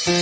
ಅಮ್ಮ,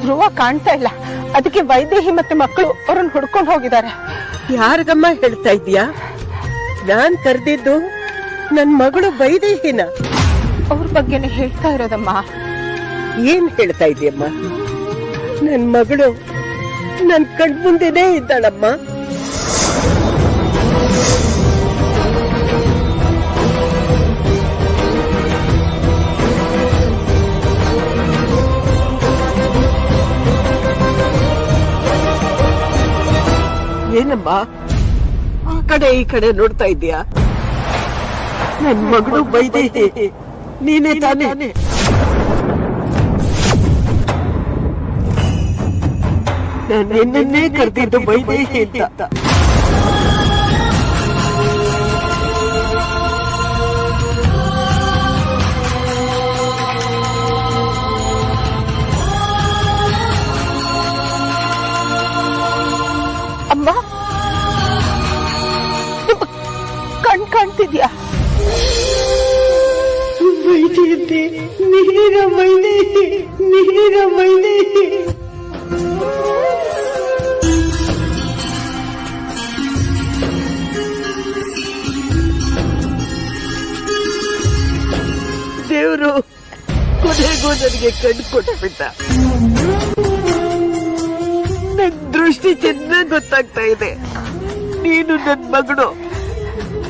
ಧ್ರುವ ಕಾಣ್ತಾ ಇಲ್ಲ. ಅದಕ್ಕೆ ವೈದೇಹಿ ಮತ್ತೆ ಮಕ್ಕಳು ಅವ್ರನ್ನ ಹುಡ್ಕೊಂಡು ಹೋಗಿದ್ದಾರೆ. ಯಾರಿಗಮ್ಮ ಹೇಳ್ತಾ ಇದೀಯಾ? ನಾನ್ ಕರೆದಿದ್ದು ನನ್ ಮಗಳು ವೈದೇಹಿನ. ಅವ್ರ ಬಗ್ಗೆನೆ ಹೇಳ್ತಾ ಇರೋದಮ್ಮ. ಏನ್ ಹೇಳ್ತಾ ಇದೀಯಮ್ಮ? ನನ್ ಮಗಳು ನನ್ ಕಣ್ಮುಂದೆನೇ ಇದ್ದಾಳಮ್ಮ. ಏನಮ್ಮ ಆ ಕಡೆ ಈ ಕಡೆ ನೋಡ್ತಾ ಇದೀಯಾ? ನನ್ ಮಗಳು ವೈದೇಹಿ ನೀನೇ ತಾನೇ? ನಾನು ನಿನ್ನನ್ನೇ ಕರೆದಿದ್ದು ವೈದೇಹಿ ಅಂತ. ಅಮ್ಮ, ಕಣ್ ಕಾಣ್ತಿದ್ಯಾ? ವೈದೇಹಿ, ನೀರ ವೈದೇಹಿ, ನೀರ ವೈದೇಹಿ. ದೇವರು ಕೊನೆಗೂ ನನಗೆ ಕಣ್ಣು ಕೊಟ್ಬಿಟ್ಟ. ನನ್ ದೃಷ್ಟಿ ಚೆನ್ನಾಗಿ ಗೊತ್ತಾಗ್ತಾ ಇದೆ. ನೀನು ನನ್ ಮಗಳು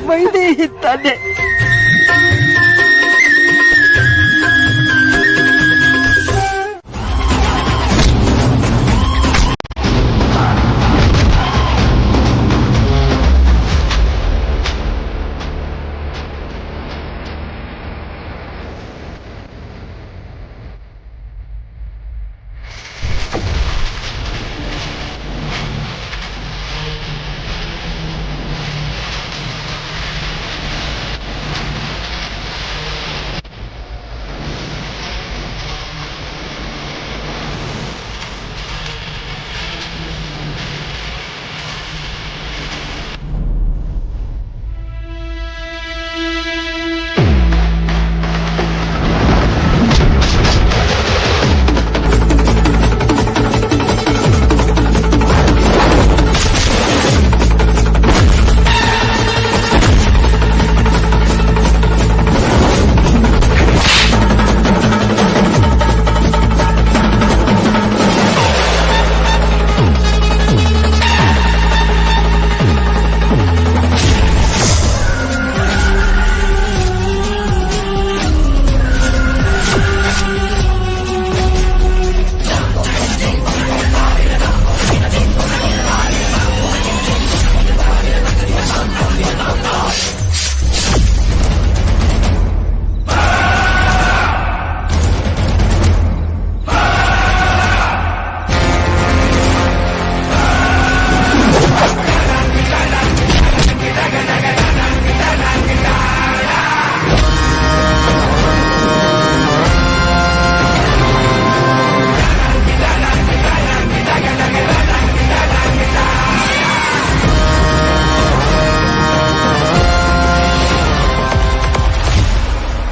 ವೈದೇಹಿ ತಾನೆ?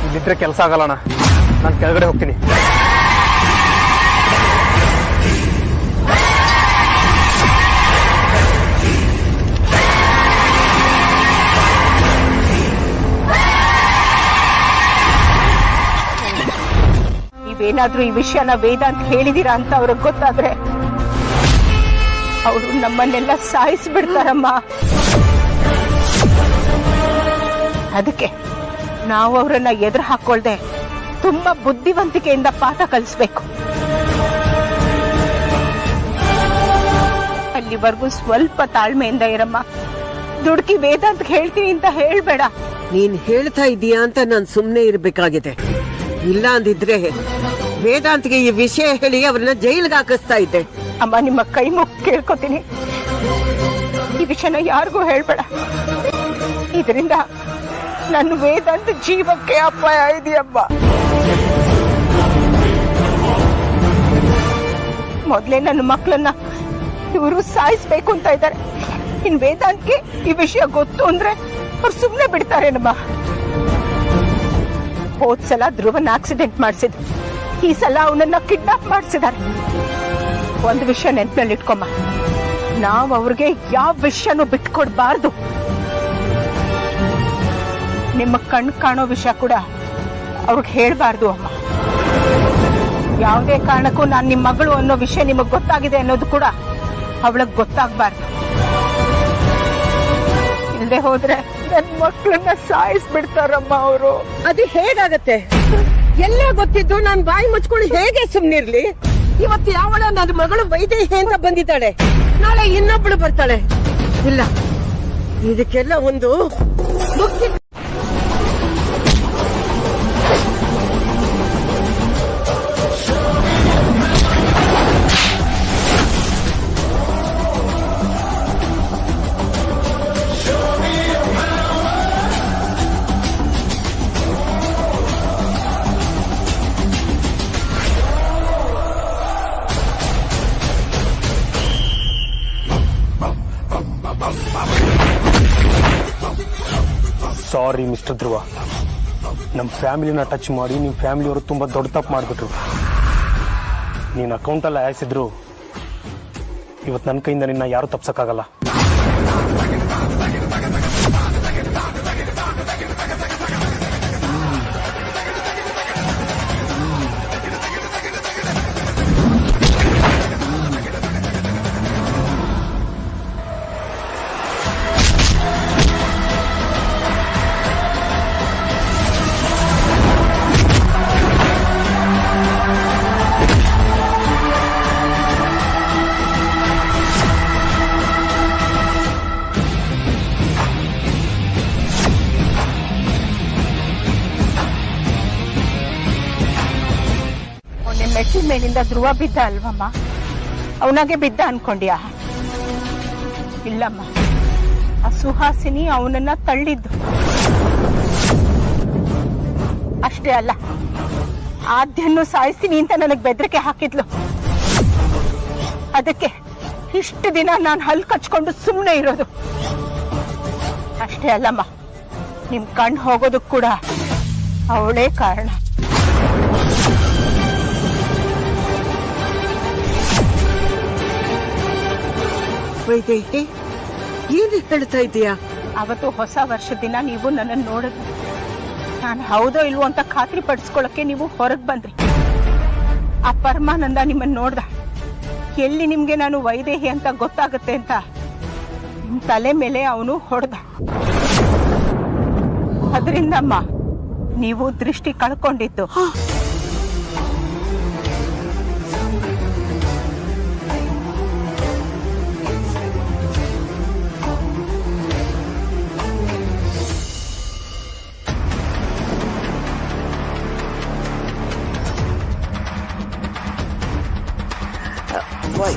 ಇಲ್ಲಿದ್ರೆ ಕೆಲಸ ಆಗಲ್ಲಣ್ಣ. ನಾನು ಕೆಳಗಡೆ ಹೋಗ್ತೀನಿ. ನೀವೇನಾದ್ರೂ ಈ ವಿಷಯನ ವೇದಾಂತ್ ಹೇಳಿದೀರಾ ಅಂತ ಅವ್ರಿಗೆ ಗೊತ್ತಾದ್ರೆ ಅವರು ನಮ್ಮನ್ನೆಲ್ಲ ಸಾಯಿಸ್ಬಿಡ್ತಾರಮ್ಮ. ಅದಕ್ಕೆ ನಾವು ಅವರನ್ನ ಎದುರು ಹಾಕೊಳ್ದೆ ತುಂಬಾ ಬುದ್ಧಿವಂತಿಕೆಯಿಂದ ಪಾಠ ಕಲಿಸ್ಬೇಕು. ಅಲ್ಲಿವರೆಗೂ ಸ್ವಲ್ಪ ತಾಳ್ಮೆಯಿಂದ ಇರಮ್ಮ. ದುಡುಕಿ ವೇದಾಂತ್ ಹೇಳ್ತೀನಿ ಅಂತ ಹೇಳ್ಬೇಡ. ನೀನ್ ಹೇಳ್ತಾ ಇದೀಯಾ ಅಂತ ನಾನ್ ಸುಮ್ನೆ ಇರ್ಬೇಕಾಗಿದೆ. ಇಲ್ಲ ಅಂದಿದ್ರೆ ವೇದಾಂತ್ಗೆ ಈ ವಿಷಯ ಹೇಳಿ ಅವ್ರನ್ನ ಜೈಲ್ಗೆ ಹಾಕಿಸ್ತಾ ಇದ್ದೆ. ಅಮ್ಮ, ನಿಮ್ಮ ಕೈ ಮುಗ್ದು ಕೇಳ್ಕೊತೀನಿ, ಈ ವಿಷಯನ ಯಾರಿಗೂ ಹೇಳ್ಬೇಡ. ಇದರಿಂದ ನನ್ನ ವೇದಾಂತ ಜೀವಕ್ಕೆ ಅಪಾಯ ಇದೆಯಮ್ಮ. ಮೊದ್ಲೇ ನನ್ನ ಮಕ್ಕಳನ್ನ ಇವರು ಸಾಯಿಸ್ಬೇಕು ಅಂತ ಇದ್ದಾರೆ. ಇನ್ ವೇದಾಂತ್ಗೆ ಈ ವಿಷಯ ಗೊತ್ತು ಅಂದ್ರೆ ಅವ್ರು ಸುಮ್ನೆ ಬಿಡ್ತಾರೇನಮ್ಮ. ಹೋದ್ಸಲ ಧ್ರುವನ್ ಆಕ್ಸಿಡೆಂಟ್ ಮಾಡಿಸಿದ್ರು, ಈ ಸಲ ಅವನನ್ನ ಕಿಡ್ನಾಪ್ ಮಾಡಿಸಿದ್ದಾರೆ. ಒಂದು ವಿಷಯ ನೆನ್ಪಿನಲ್ಲಿ ಇಟ್ಕೊಮ್ಮ, ನಾವ್ ಅವ್ರಿಗೆ ಯಾವ ವಿಷಯನೂ ಬಿಟ್ಕೊಡ್ಬಾರ್ದು. ನಿಮ್ಮ ಕಣ್ ಕಾಣೋ ವಿಷಯ ಕೂಡ ಅವ್ರಿಗೆ ಹೇಳ್ಬಾರ್ದು ಅಮ್ಮ. ಯಾವುದೇ ಕಾರಣಕ್ಕೂ ನಾನ್ ನಿಮ್ ಮಗಳು ಅನ್ನೋ ವಿಷಯ ನಿಮಗ್ ಗೊತ್ತಾಗಿದೆ ಅನ್ನೋದು ಕೂಡ ಅವಳಗ್ ಗೊತ್ತಾಗ್ಬಾರ್ದು. ಇಲ್ದೆ ಹೋದ್ರೆ ನನ್ ಮಕ್ಕಳನ್ನ ಸಾಯಿಸ್ಬಿಡ್ತಾರಮ್ಮ ಅವರು. ಅದು ಹೇಗಾಗತ್ತೆ? ಎಲ್ಲ ಗೊತ್ತಿದ್ದು ನಾನ್ ಬಾಯಿ ಮುಚ್ಕೊಂಡು ಹೇಗೆ ಸುಮ್ನಿರ್ಲಿ? ಇವತ್ತು ಯಾವಳ ನನ್ನ ಮಗಳು ವೈದೇಹಿ ಅಂತ ಬಂದಿದ್ದಾಳೆ, ನಾಳೆ ಇನ್ನೊಬ್ಳು ಬರ್ತಾಳೆ. ಇಲ್ಲ, ಇದಕ್ಕೆಲ್ಲ ಒಂದು ಮುಖ್ಯ. ಸಾರಿ ಮಿಸ್ಟರ್ ಧ್ರುವ, ನಮ್ಮ ಫ್ಯಾಮಿಲಿನ ಟಚ್ ಮಾಡಿ ನಿಮ್ಮ ಫ್ಯಾಮಿಲಿಯವರು ತುಂಬ ದೊಡ್ಡ ತಪ್ಪು ಮಾಡಿಬಿಟ್ರು. ನೀನು ಅಕೌಂಟಲ್ಲಿ ಆಯಿಸಿದ್ರು ಇವತ್ತು ನನ್ನ ಕೈಯಿಂದ ನಿನ್ನ ಯಾರೂ ತಪ್ಸಕ್ಕಾಗಲ್ಲ. ಮೆಟ್ಟಿನ ಮೇಲಿಂದ ಧ್ರುವ ಬಿದ್ದ ಅಲ್ವಮ್ಮ? ಅವನಾಗೆ ಬಿದ್ದ ಅನ್ಕೊಂಡ್ಯಾ? ಇಲ್ಲಮ್ಮ, ಆ ಸುಹಾಸಿನಿ ಅವನನ್ನ ತಳ್ಳಿದ್ದು. ಅಷ್ಟೇ ಅಲ್ಲ, ಆದ್ಯನ್ನು ಸಾಯಿಸ್ತೀನಿ ಅಂತ ನನಗ್ ಬೆದರಿಕೆ ಹಾಕಿದ್ಲು. ಅದಕ್ಕೆ ಇಷ್ಟು ದಿನ ನಾನು ಹಲ್ ಕಚ್ಕೊಂಡು ಸುಮ್ಮನೆ ಇರೋದು. ಅಷ್ಟೇ ಅಲ್ಲಮ್ಮ, ನಿಮ್ ಕಣ್ಣು ಹೋಗೋದಕ್ ಕೂಡ ಅವಳೇ ಕಾರಣ. ವೈದೇಹಿ, ಏನು ಹೇಳ್ತಾ ಇದೀಯಾ? ಅವತ್ತು ಹೊಸ ವರ್ಷದ ದಿನ ನೀವು ನನ್ನನ್ನು ನೋಡಿದ್ರಿ. ನಾನು ಹೌದೋ ಇಲ್ವೋ ಅಂತ ಖಾತ್ರಿ ಪಡಿಸ್ಕೊಳಕ್ಕೆ ನೀವು ಹೊರಗೆ ಬಂದ್ರಿ. ಆ ಪರಮಾನಂದ ನಿಮ್ಮನ್ನ ನೋಡ್ದ. ಎಲ್ಲಿ ನಿಮ್ಗೆ ನಾನು ವೈದೇಹಿ ಅಂತ ಗೊತ್ತಾಗುತ್ತೆ ಅಂತ ನಿಮ್ ತಲೆ ಮೇಲೆ ಅವನು ಹೊಡೆದ. ಅದರಿಂದಮ್ಮ ನೀವು ದೃಷ್ಟಿ ಕಳ್ಕೊಂಡಿದ್ದು. Why?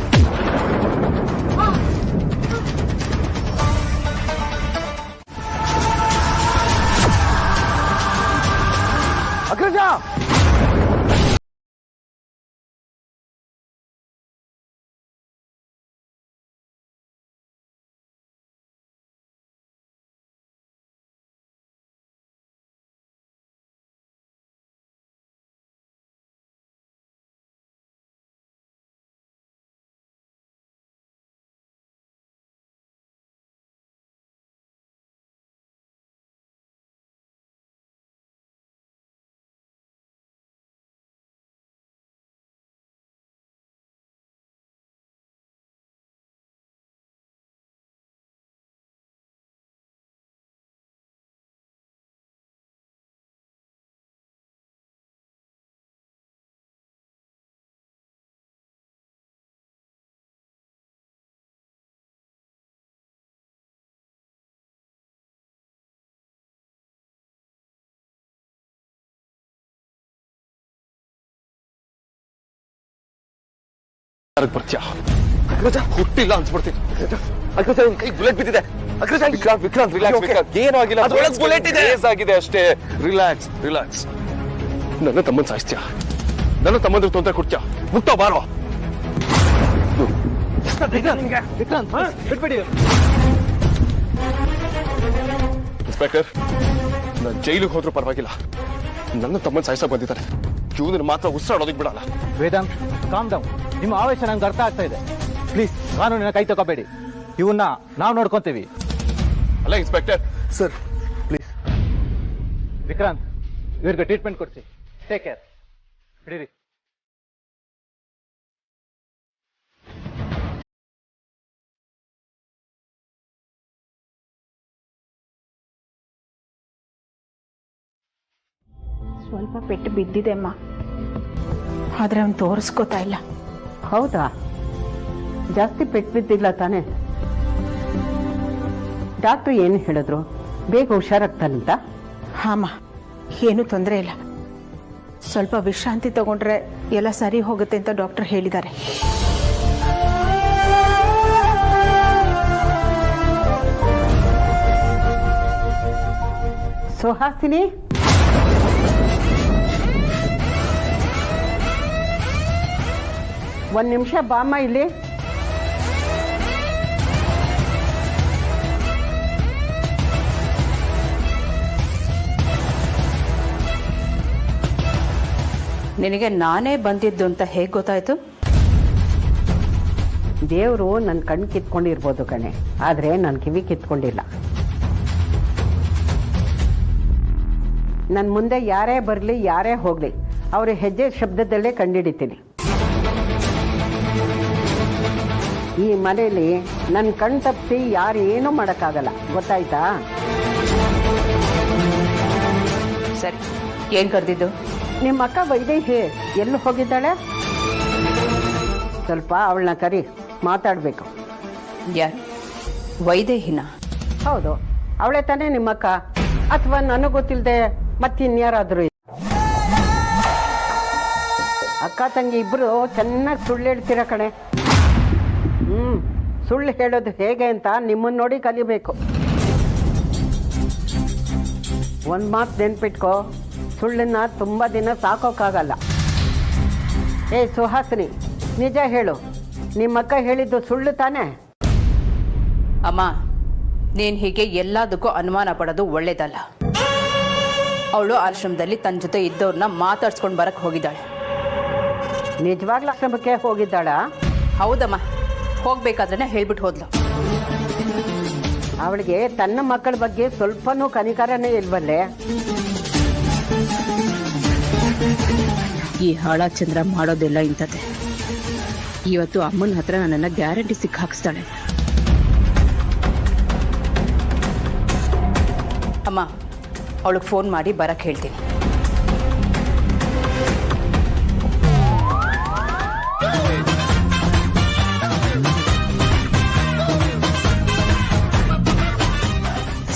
ಅಗ್ರಜ ಬರ್ತೀಯ ಅಗ್ರಜ ಹುಟ್ಟಿಲ್ಲ ಅನ್ಸ್ಬಿಡ್ತೀನಿ ಅಗ್ರಜ ನಿನ್ ಕೈ ಬುಲೆಟ್ ಬಿದ್ದಿದೆ ಅಗ್ರಜ ವಿಕ್ರಾಂತ್ ರಿಲ್ಯಾಕ್ಸ್ ಏನೂ ಆಗಿಲ್ಲ ಅದ್ರೊಳಗೆ ಬುಲೆಟ್ ಇದೆ ಆಗಿದೆ ಅಷ್ಟೇ ರಿಲ್ಯಾಕ್ಸ್ ನನ್ನ ತಮ್ಮನ್ ಸಾಯಿಸ್ತೀಯ ನನ್ನ ತಮ್ಮಂದ್ರ ತೊಂದರೆ ಕೊಡ್ತೀಯ ಮುಕ್ತ ಬಾರೋ ಬಿಟ್ಬಿಡಿ ಇನ್ಸ್ಪೆಕ್ಟರ್ ನಾನು ಜೈಲಿಗೆ ಹೋದ್ರೂ ಪರವಾಗಿಲ್ಲ ನನ್ನ ತಮ್ಮನ್ ಸಾಯಿಸಕ್ ಬಂದಿದ್ದಾರೆ ಇವನನ್ನ ಮಾತ್ರ ಉಸಿರಾಡೋದಕ್ಕೆ ಬಿಡಲ್ಲ ವೇದಾಂತ್ ಕಾಮ್ ಡೌನ್. ನಿಮ್ಮ ಆವೇಶ ನಂಗೆ ಅರ್ಥ ಆಗ್ತಾ ಇದೆ. ಪ್ಲೀಸ್ ಕಾನೂನಿನ ಕೈ ತಗೋಬೇಡಿ. ಇವನ್ನ ನಾವು ನೋಡ್ಕೊಂತೀವಿ. ಅಲ್ಲ ಇನ್ಸ್ಪೆಕ್ಟರ್ ಸರ್ ಪ್ಲೀಸ್. ವಿಕ್ರಾಂತ್ ಇವ್ರಿಗೆ ಟ್ರೀಟ್ಮೆಂಟ್ ಕೊಡ್ಸಿ. Take care. ಹಿಡೀರಿ. ಸ್ವಲ್ಪ ಪೆಟ್ಟು ಬಿದ್ದಿದೆ ಅಮ್ಮ, ಆದ್ರೆ ಅವ್ನು ತೋರಿಸ್ಕೋತಾ ಇಲ್ಲ. ಹೌದಾ? ಜಾಸ್ತಿ ಪೆಟ್ಟು ಬಿದ್ದಿಲ್ಲ ತಾನೆ? ಡಾಕ್ಟ್ರು ಏನು ಹೇಳಿದ್ರು? ಬೇಗ ಹುಷಾರಾಗ್ತಾನಂತ? ಹಾಮ್ಮ, ಏನೂ ತೊಂದರೆ ಇಲ್ಲ. ಸ್ವಲ್ಪ ವಿಶ್ರಾಂತಿ ತಗೊಂಡ್ರೆ ಎಲ್ಲ ಸರಿ ಹೋಗುತ್ತೆ ಅಂತ ಡಾಕ್ಟರ್ ಹೇಳಿದ್ದಾರೆ. ಸುಹಾಸಿನಿ, ಒಂದ್ ನಿಮಿಷ ಬಾಮ್ಮ ಇಲ್ಲಿ. ನಿನಗೆ ನಾನೇ ಬಂದಿದ್ದು ಅಂತ ಹೇಗೆ ಗೊತ್ತಾಯ್ತು? ದೇವರು ನನ್ನ ಕಣ್ಣು ಕಿತ್ಕೊಂಡಿರ್ಬೋದು ಕಣೆ, ಆದ್ರೆ ನನ್ನ ಕಿವಿ ಕಿತ್ಕೊಂಡಿಲ್ಲ. ನನ್ನ ಮುಂದೆ ಯಾರೇ ಬರಲಿ ಯಾರೇ ಹೋಗ್ಲಿ ಅವ್ರ ಹೆಜ್ಜೆ ಶಬ್ದದಲ್ಲೇ ಕಂಡಿಡಿತೀನಿ. ಈ ಮನೆಯಲ್ಲಿ ನನ್ನ ಕಣ್ ತಪ್ಪಿಸಿ ಯಾರು ಏನೂ ಮಾಡೋಕ್ಕಾಗಲ್ಲ, ಗೊತ್ತಾಯ್ತಾ? ಸರಿ, ಏನ್ ಕರೆದಿದ್ದು? ನಿಮ್ಮ ಅಕ್ಕ ವೈದೇಹಿ ಎಲ್ಲಿ ಹೋಗಿದ್ದಾಳೆ? ಸ್ವಲ್ಪ ಅವಳನ್ನ ಕರಿ, ಮಾತಾಡಬೇಕು. ಯಾರು? ವೈದೇಹಿನ? ಹೌದು, ಅವಳೇ ತಾನೇ ನಿಮ್ಮಕ್ಕ, ಅಥವಾ ನನಗೆ ಗೊತ್ತಿಲ್ಲದೆ ಮತ್ತಿನ್ಯಾರಾದ್ರೂ? ಅಕ್ಕ ತಂಗಿ ಇಬ್ರು ಚೆನ್ನಾಗಿ ಸುಳ್ಳು ಹೇಳ್ತೀರ ಕಣೆ. ಸುಳ್ಳು ಹೇಳೋದು ಹೇಗೆ ಅಂತ ನಿಮ್ಮನ್ನ ನೋಡಿ ಕಲಿಬೇಕು. ಒಂದು ಮಾತು ನೆನ್ಪಿಟ್ಕೋ, ಸುಳ್ಳನ್ನ ತುಂಬ ದಿನ ಸಾಕೋಕ್ಕಾಗಲ್ಲ. ಏ ಸುಹಾಸಿನಿ, ನಿಜ ಹೇಳು, ನಿಮ್ಮಕ್ಕ ಹೇಳಿದ್ದು ಸುಳ್ಳು ತಾನೆ? ಅಮ್ಮ, ನೀನ್ ಹೀಗೆ ಎಲ್ಲದಕ್ಕೂ ಅನುಮಾನ ಪಡೋದು ಒಳ್ಳೇದಲ್ಲ. ಅವಳು ಆಶ್ರಮದಲ್ಲಿ ತನ್ನ ಜೊತೆ ಇದ್ದವ್ರನ್ನ ಮಾತಾಡ್ಸ್ಕೊಂಡು ಬರಕ್ ಹೋಗಿದ್ದಾಳೆ. ನಿಜವಾಗ್ಲೂ ಆಶ್ರಮಕ್ಕೆ ಹೋಗಿದ್ದಾಳ? ಹೌದಮ್ಮ, ಹೋಗ್ಬೇಕಾದ್ರೆ ಹೇಳ್ಬಿಟ್ಟು ಹೋದ್ಲು. ಅವಳಿಗೆ ತನ್ನ ಮಕ್ಕಳ ಬಗ್ಗೆ ಸ್ವಲ್ಪನೂ ಕನಿಕರನೇ ಇಲ್ವಲ್ಲೇ? ಈ ಹಾಳ ಚಂದ್ರ ಮಾಡೋದಿಲ್ಲ ಇಂಥದ್ದೇ. ಇವತ್ತು ಅಮ್ಮನ ಹತ್ರ ನನ್ನನ್ನ ಗ್ಯಾರಂಟಿ ಸಿಕ್ಕಾಕ್ಸ್ತಾಳೆ. ಅಮ್ಮ, ಅವಳಿಗೆ ಫೋನ್ ಮಾಡಿ ಬರಕ್ ಹೇಳ್ತೀನಿ.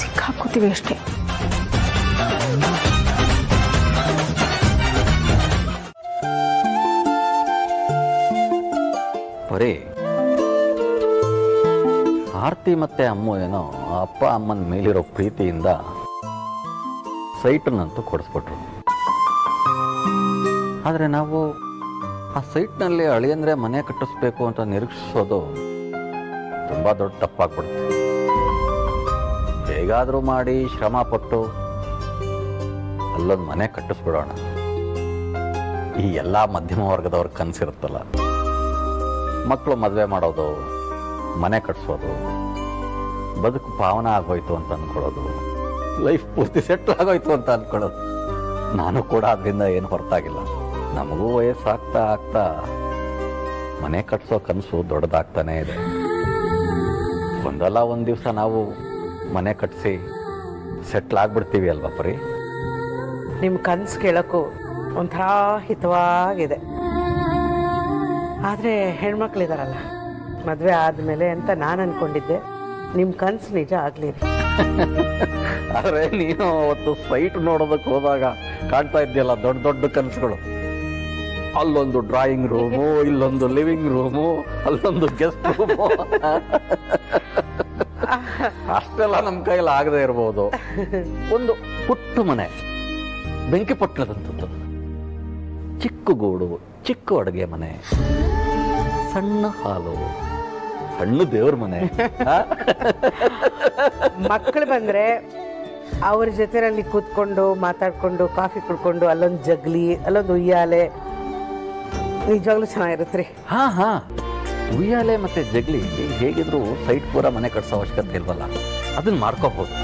ಸಿಕ್ಕಾಕೋತೀವಿ ಅಷ್ಟೇ. ಬರೀ ಆರ್ತಿ ಮತ್ತೆ ಅಮ್ಮು ಏನೋ ಅಪ್ಪ ಅಮ್ಮನ ಮೇಲಿರೋ ಪ್ರೀತಿಯಿಂದ ಸೈಟನ್ನಂತೂ ಕೊಡಿಸ್ಬಿಟ್ರು. ಆದರೆ ನಾವು ಆ ಸೈಟ್ನಲ್ಲಿ ಅಳಿಯಂದ್ರೆ ಮನೆ ಕಟ್ಟಿಸ್ಬೇಕು ಅಂತ ನಿರೀಕ್ಷಿಸೋದು ತುಂಬ ದೊಡ್ಡ ತಪ್ಪಾಗ್ಬಿಡುತ್ತೆ. ಹೇಗಾದರೂ ಮಾಡಿ ಶ್ರಮ ಪಟ್ಟು ಅಲ್ಲೊಂದು ಮನೆ ಕಟ್ಟಿಸ್ಬಿಡೋಣ. ಈ ಎಲ್ಲ ಮಧ್ಯಮ ವರ್ಗದವ್ರ ಕನಸಿರುತ್ತಲ್ಲ, ಮಕ್ಕಳು ಮದುವೆ ಮಾಡೋದು, ಮನೆ ಕಟ್ಸೋದು, ಬದುಕು ಪಾವನ ಆಗೋಯ್ತು ಅಂತ ಅಂದ್ಕೊಳ್ಳೋದು, ಲೈಫ್ ಪೂರ್ತಿ ಸೆಟ್ಲ್ ಆಗೋಯ್ತು ಅಂತ ಅಂದ್ಕೊಳ್ಳೋದು. ನಾನು ಕೂಡ ಅದರಿಂದ ಏನು ಹೊರತಾಗಿಲ್ಲ. ನಮಗೂ ವಯಸ್ಸಾಗ್ತಾ ಆಗ್ತಾ ಮನೆ ಕಟ್ಸೋ ಕನಸು ದೊಡ್ಡದಾಗ್ತಾನೇ ಇದೆ. ಒಂದಲ್ಲ ಒಂದು ದಿವಸ ನಾವು ಮನೆ ಕಟ್ಟಿಸಿ ಸೆಟ್ಲ್ ಆಗ್ಬಿಡ್ತೀವಿ ಅಲ್ವಾ ಪರಿ? ನಿಮ್ಮ ಕನಸು ಕೇಳೋಕ್ಕೂ ಒಂಥರ ಹಿತವಾಗಿದೆ. ಆದರೆ ಹೆಣ್ಮಕ್ಳಿದಾರಲ್ಲ, ಮದುವೆ ಆದಮೇಲೆ ಅಂತ ನಾನು ಅಂದ್ಕೊಂಡಿದ್ದೆ. ನಿಮ್ಮ ಕನಸು ನಿಜ ಆಗಲಿ. ಆದರೆ ನೀನು ಅವತ್ತು ಸೈಟ್ ನೋಡೋದಕ್ಕೆ ಹೋದಾಗ ಕಾಣ್ತಾ ಇದ್ದೀಯಲ್ಲ ದೊಡ್ಡ ದೊಡ್ಡ ಕನಸುಗಳು, ಅಲ್ಲೊಂದು ಡ್ರಾಯಿಂಗ್ ರೂಮು, ಇಲ್ಲೊಂದು ಲಿವಿಂಗ್ ರೂಮು, ಅಲ್ಲೊಂದು ಗೆಸ್ಟ್ ರೂಮು. ಅಷ್ಟೆಲ್ಲ ನಮ್ಮ ಕೈಯಲ್ಲಿ ಆಗದೆ ಇರಬಹುದು. ಒಂದು ಪುಟ್ಟ ಮನೆ, ಬೆಂಕಿ ಪಟ್ಟಣದಂಥದ್ದು, ಚಿಕ್ಕ ಗೂಡು, ಚಿಕ್ಕ ಅಡುಗೆ ಮನೆ, ಸಣ್ಣ ಹಾಲು, ಸಣ್ಣ ದೇವ್ರ ಮನೆ. ಮಕ್ಕಳು ಬಂದ್ರೆ ಅವ್ರ ಜೊತೆನಲ್ಲಿ ಕೂತ್ಕೊಂಡು ಮಾತಾಡ್ಕೊಂಡು ಕಾಫಿ ಕುಡ್ಕೊಂಡು ಅಲ್ಲೊಂದು ಜಗ್ಲಿ, ಅಲ್ಲೊಂದು ಉಯ್ಯಾಲೆ, ನಿಜವಾಗ್ಲೂ ಚೆನ್ನಾಗಿರುತ್ತೆ. ಹಾ, ಉಯ್ಯಾಲೆ ಮತ್ತೆ ಜಗ್ಲಿ ಹೇಗಿದ್ರು ಸೈಟ್ ಪೂರ ಮನೆ ಕಟ್ಸೋ ಅವಶ್ಯಕತೆ ಇಲ್ವಲ್ಲ, ಅದನ್ನ ಮಾಡ್ಕೋಬಹುದು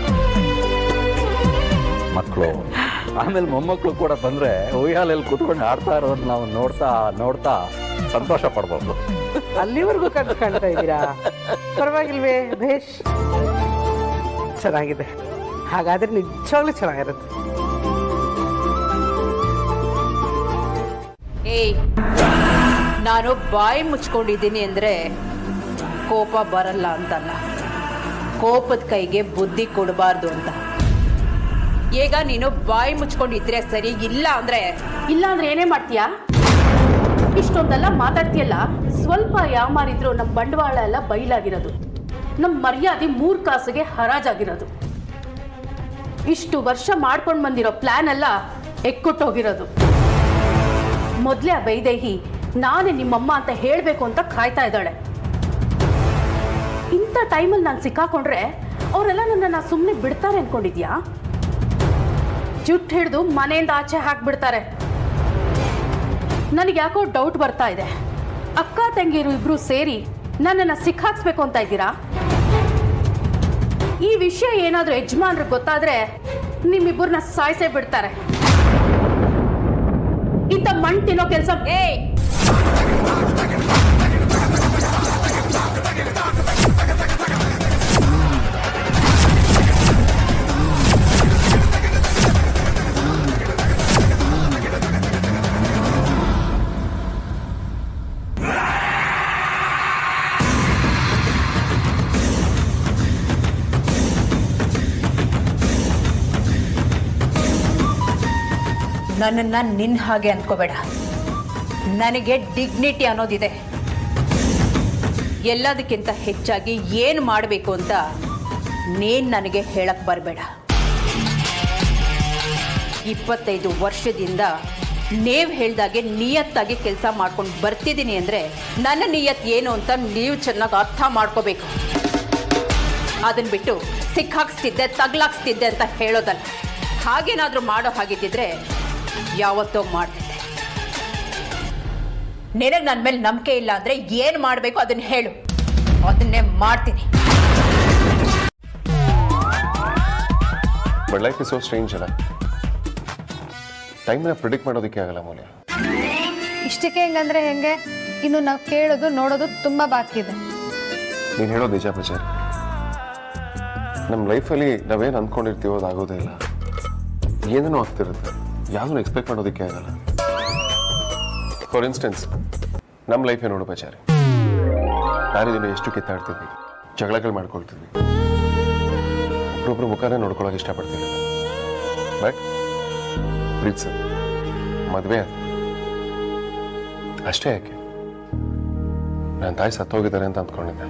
ಮಕ್ಕಳು. ಆಮೇಲೆ ಮೊಮ್ಮಕ್ಕಳು ಕೂಡ ಬಂದ್ರೆ ಉಯ್ಯಾಲೆಯಲ್ಲಿ ಕೂತ್ಕೊಂಡು ಆಡ್ತಾ ಇರೋದನ್ನ ನಾವು ನೋಡ್ತಾ ನೋಡ್ತಾ ಸಂತೋಷ ಪಡ್ಬೋದು. ಅಲ್ಲಿವರೆಗೂ ಕಾಣ್ತಾ ಇದ್ದೀರಾ? ಪರವಾಗಿಲ್ವೇ? ಭೇಷ್, ಚೆನ್ನಾಗಿದೆ. ಹಾಗಾದ್ರೆ ನಿಜವಾಗ್ಲೂ ಚೆನ್ನಾಗಿರುತ್ತೆ. ಏಯ್, ನಾನು ಬಾಯಿ ಮುಚ್ಕೊಂಡಿದ್ದೀನಿ ಅಂದ್ರೆ ಕೋಪ ಬರಲ್ಲ ಅಂತಲ್ಲ, ಕೋಪದ ಕೈಗೆ ಬುದ್ಧಿ ಕೊಡಬಾರ್ದು ಅಂತ. ಈಗ ನೀನು ಬಾಯಿ ಮುಚ್ಕೊಂಡಿದ್ರೆ ಸರಿ, ಇಲ್ಲ ಅಂದ್ರೆ ಏನೇ ಮಾಡ್ತೀಯಾ? ಇಷ್ಟೊಂದೆಲ್ಲ ಮಾತಾಡ್ತೀಯಲ್ಲ, ಸ್ವಲ್ಪ ಯಾವ ಮಾರಿದ್ರು ನಮ್ಮ ಬಂಡವಾಳ ಎಲ್ಲ ಬಯಲಾಗಿರೋದು, ನಮ್ಮ ಮರ್ಯಾದೆ 3 ಕಾಸಿಗೆ ಹರಾಜಾಗಿರೋದು, ಇಷ್ಟು ವರ್ಷ ಮಾಡ್ಕೊಂಡು ಬಂದಿರೋ ಪ್ಲಾನ್ ಎಲ್ಲ ಎಕ್ಕುಟ್ಟೋಗಿರೋದು. ಮೊದಲೇ ಆ ಬೈದೇಹಿ ನಾನೇ ನಿಮ್ಮಮ್ಮ ಅಂತ ಹೇಳಬೇಕು ಅಂತ ಕಾಯ್ತಾ ಇದ್ದಾಳೆ. ಇಂಥ ಟೈಮಲ್ಲಿ ನಾನು ಸಿಕ್ಕಾಕೊಂಡ್ರೆ ಅವರೆಲ್ಲ ನನ್ನನ್ನು ಸುಮ್ಮನೆ ಬಿಡ್ತಾರೆ ಅನ್ಕೊಂಡಿದ್ಯಾ? ಜುಟ್ಟು ಹಿಡಿದು ಮನೆಯಿಂದ ಆಚೆ ಹಾಕ್ಬಿಡ್ತಾರೆ. ನನಗೆ ಯಾಕೋ ಡೌಟ್ ಬರ್ತಾ ಇದೆ. ಅಕ್ಕ ತಂಗಿರು ಇಬ್ರು ಸೇರಿ ನನ್ನನ್ನು ಸಿಕ್ಕಾಕ್ಸ್ಬೇಕು ಅಂತ ಇದ್ದೀರಾ? ಈ ವಿಷಯ ಏನಾದರೂ ಯಜಮಾನ್ರಿಗೆ ಗೊತ್ತಾದ್ರೆ ನಿಮ್ಮಿಬ್ಬರನ್ನ ಸಾಯಿಸೇ ಬಿಡ್ತಾರೆ. ಇಂಥ ಮಣ್ಣು ತಿನ್ನೋ ಕೆಲಸ ನನ್ನನ್ನು ನಿನ್ನ ಹಾಗೆ ಅಂದ್ಕೋಬೇಡ. ನನಗೆ ಡಿಗ್ನಿಟಿ ಅನ್ನೋದಿದೆ. ಎಲ್ಲದಕ್ಕಿಂತ ಹೆಚ್ಚಾಗಿ ಏನು ಮಾಡಬೇಕು ಅಂತ ನೀನು ನನಗೆ ಹೇಳಕ್ ಬರಬೇಡ. 25 ವರ್ಷದಿಂದ ನೀವು ಹೇಳ್ದಾಗೆ ನಿಯತ್ತಾಗಿ ಕೆಲಸ ಮಾಡ್ಕೊಂಡು ಬರ್ತಿದ್ದೀನಿ ಅಂದರೆ ನನ್ನ ನಿಯತ್ ಏನು ಅಂತ ನೀವು ಚೆನ್ನಾಗಿ ಅರ್ಥ ಮಾಡ್ಕೋಬೇಕು. ಅದನ್ನು ಬಿಟ್ಟು ಸಿಕ್ಕಾಕ್ಸ್ತಿದ್ದೆ, ತಗ್ಲಾಕ್ಸ್ತಿದ್ದೆ ಅಂತ ಹೇಳೋದಲ್ಲ. ಹಾಗೇನಾದರೂ ಮಾಡೋ ಹಾಗಿದ್ದಿದ್ರೆ ಯಾವತ್ತೋ ಮಾಡ್ತಿದ್ದೆ. ನಿನಗೆ ನನ್ನ ಮೇಲೆ ನಂಬಿಕೆ ಇಲ್ಲ ಅಂದ್ರೆ ಏನು ಮಾಡಬೇಕು ಅದನ್ನ ಹೇಳು, ಅದನ್ನೇ ಮಾಡ್ತೀನಿ. But life is so strange ಅಲ್ಲ, ಟೈಮ್ನ ಪ್ರಿಡಿಕ್ಟ್ ಮಾಡೋದಕ್ಕೆ ಆಗಲ್ಲ ಮೌಲ್ಯ. ಇಷ್ಟಕ್ಕೆ ಹೆಂಗಂದ್ರೆ ಹೆಂಗೆ? ಇನ್ನು ನಾವು ಕೇಳೋದು ನೋಡೋದು ತುಂಬಾ ಬಾಕಿ ಇದೆ. ನೀನು ಹೇಳೋದು ನಿಜ ಪೂಜಾರಿ. ನಮ್ಮ ಲೈಫಲ್ಲಿ ನಾವೇನು ಅಂದ್ಕೊಂಡಿರ್ತೀವೋ ಅದಾಗೋದೇ ಇಲ್ಲ. ಏನೇನೋ ಆಗ್ತಿರುತ್ತೆ, ಯಾವುದನ್ನು ಎಕ್ಸ್ಪೆಕ್ಟ್ ಮಾಡೋದಕ್ಕೆ ಆಗಲ್ಲ. ಫಾರ್ ಇನ್ಸ್ಟೆನ್ಸ್ ನಮ್ಮ ಲೈಫೇ ನೋಡು ಪೂಜಾರಿ. ನಾನಿದನ್ನು ಎಷ್ಟು ಕಿತ್ತಾಡ್ತಿದ್ವಿ, ಜಗಳಗಳು ಮಾಡ್ಕೊಳ್ತಿದ್ವಿ, ಒಬ್ಬರೊಬ್ರು ಮುಖಾನೇ ನೋಡ್ಕೊಳ್ಳೋಕೆ ಇಷ್ಟಪಡ್ತಿರಲಿಲ್ಲ. ಬಟ್ ಪ್ರೀತ್ಸ ಮದುವೆ ಅಷ್ಟೇ. ಯಾಕೆ ನನ್ನ ತಾಯಿ ಸತ್ತೋಗಿದ್ದಾರೆ ಅಂತ ಅಂದ್ಕೊಂಡಿದ್ದೆ.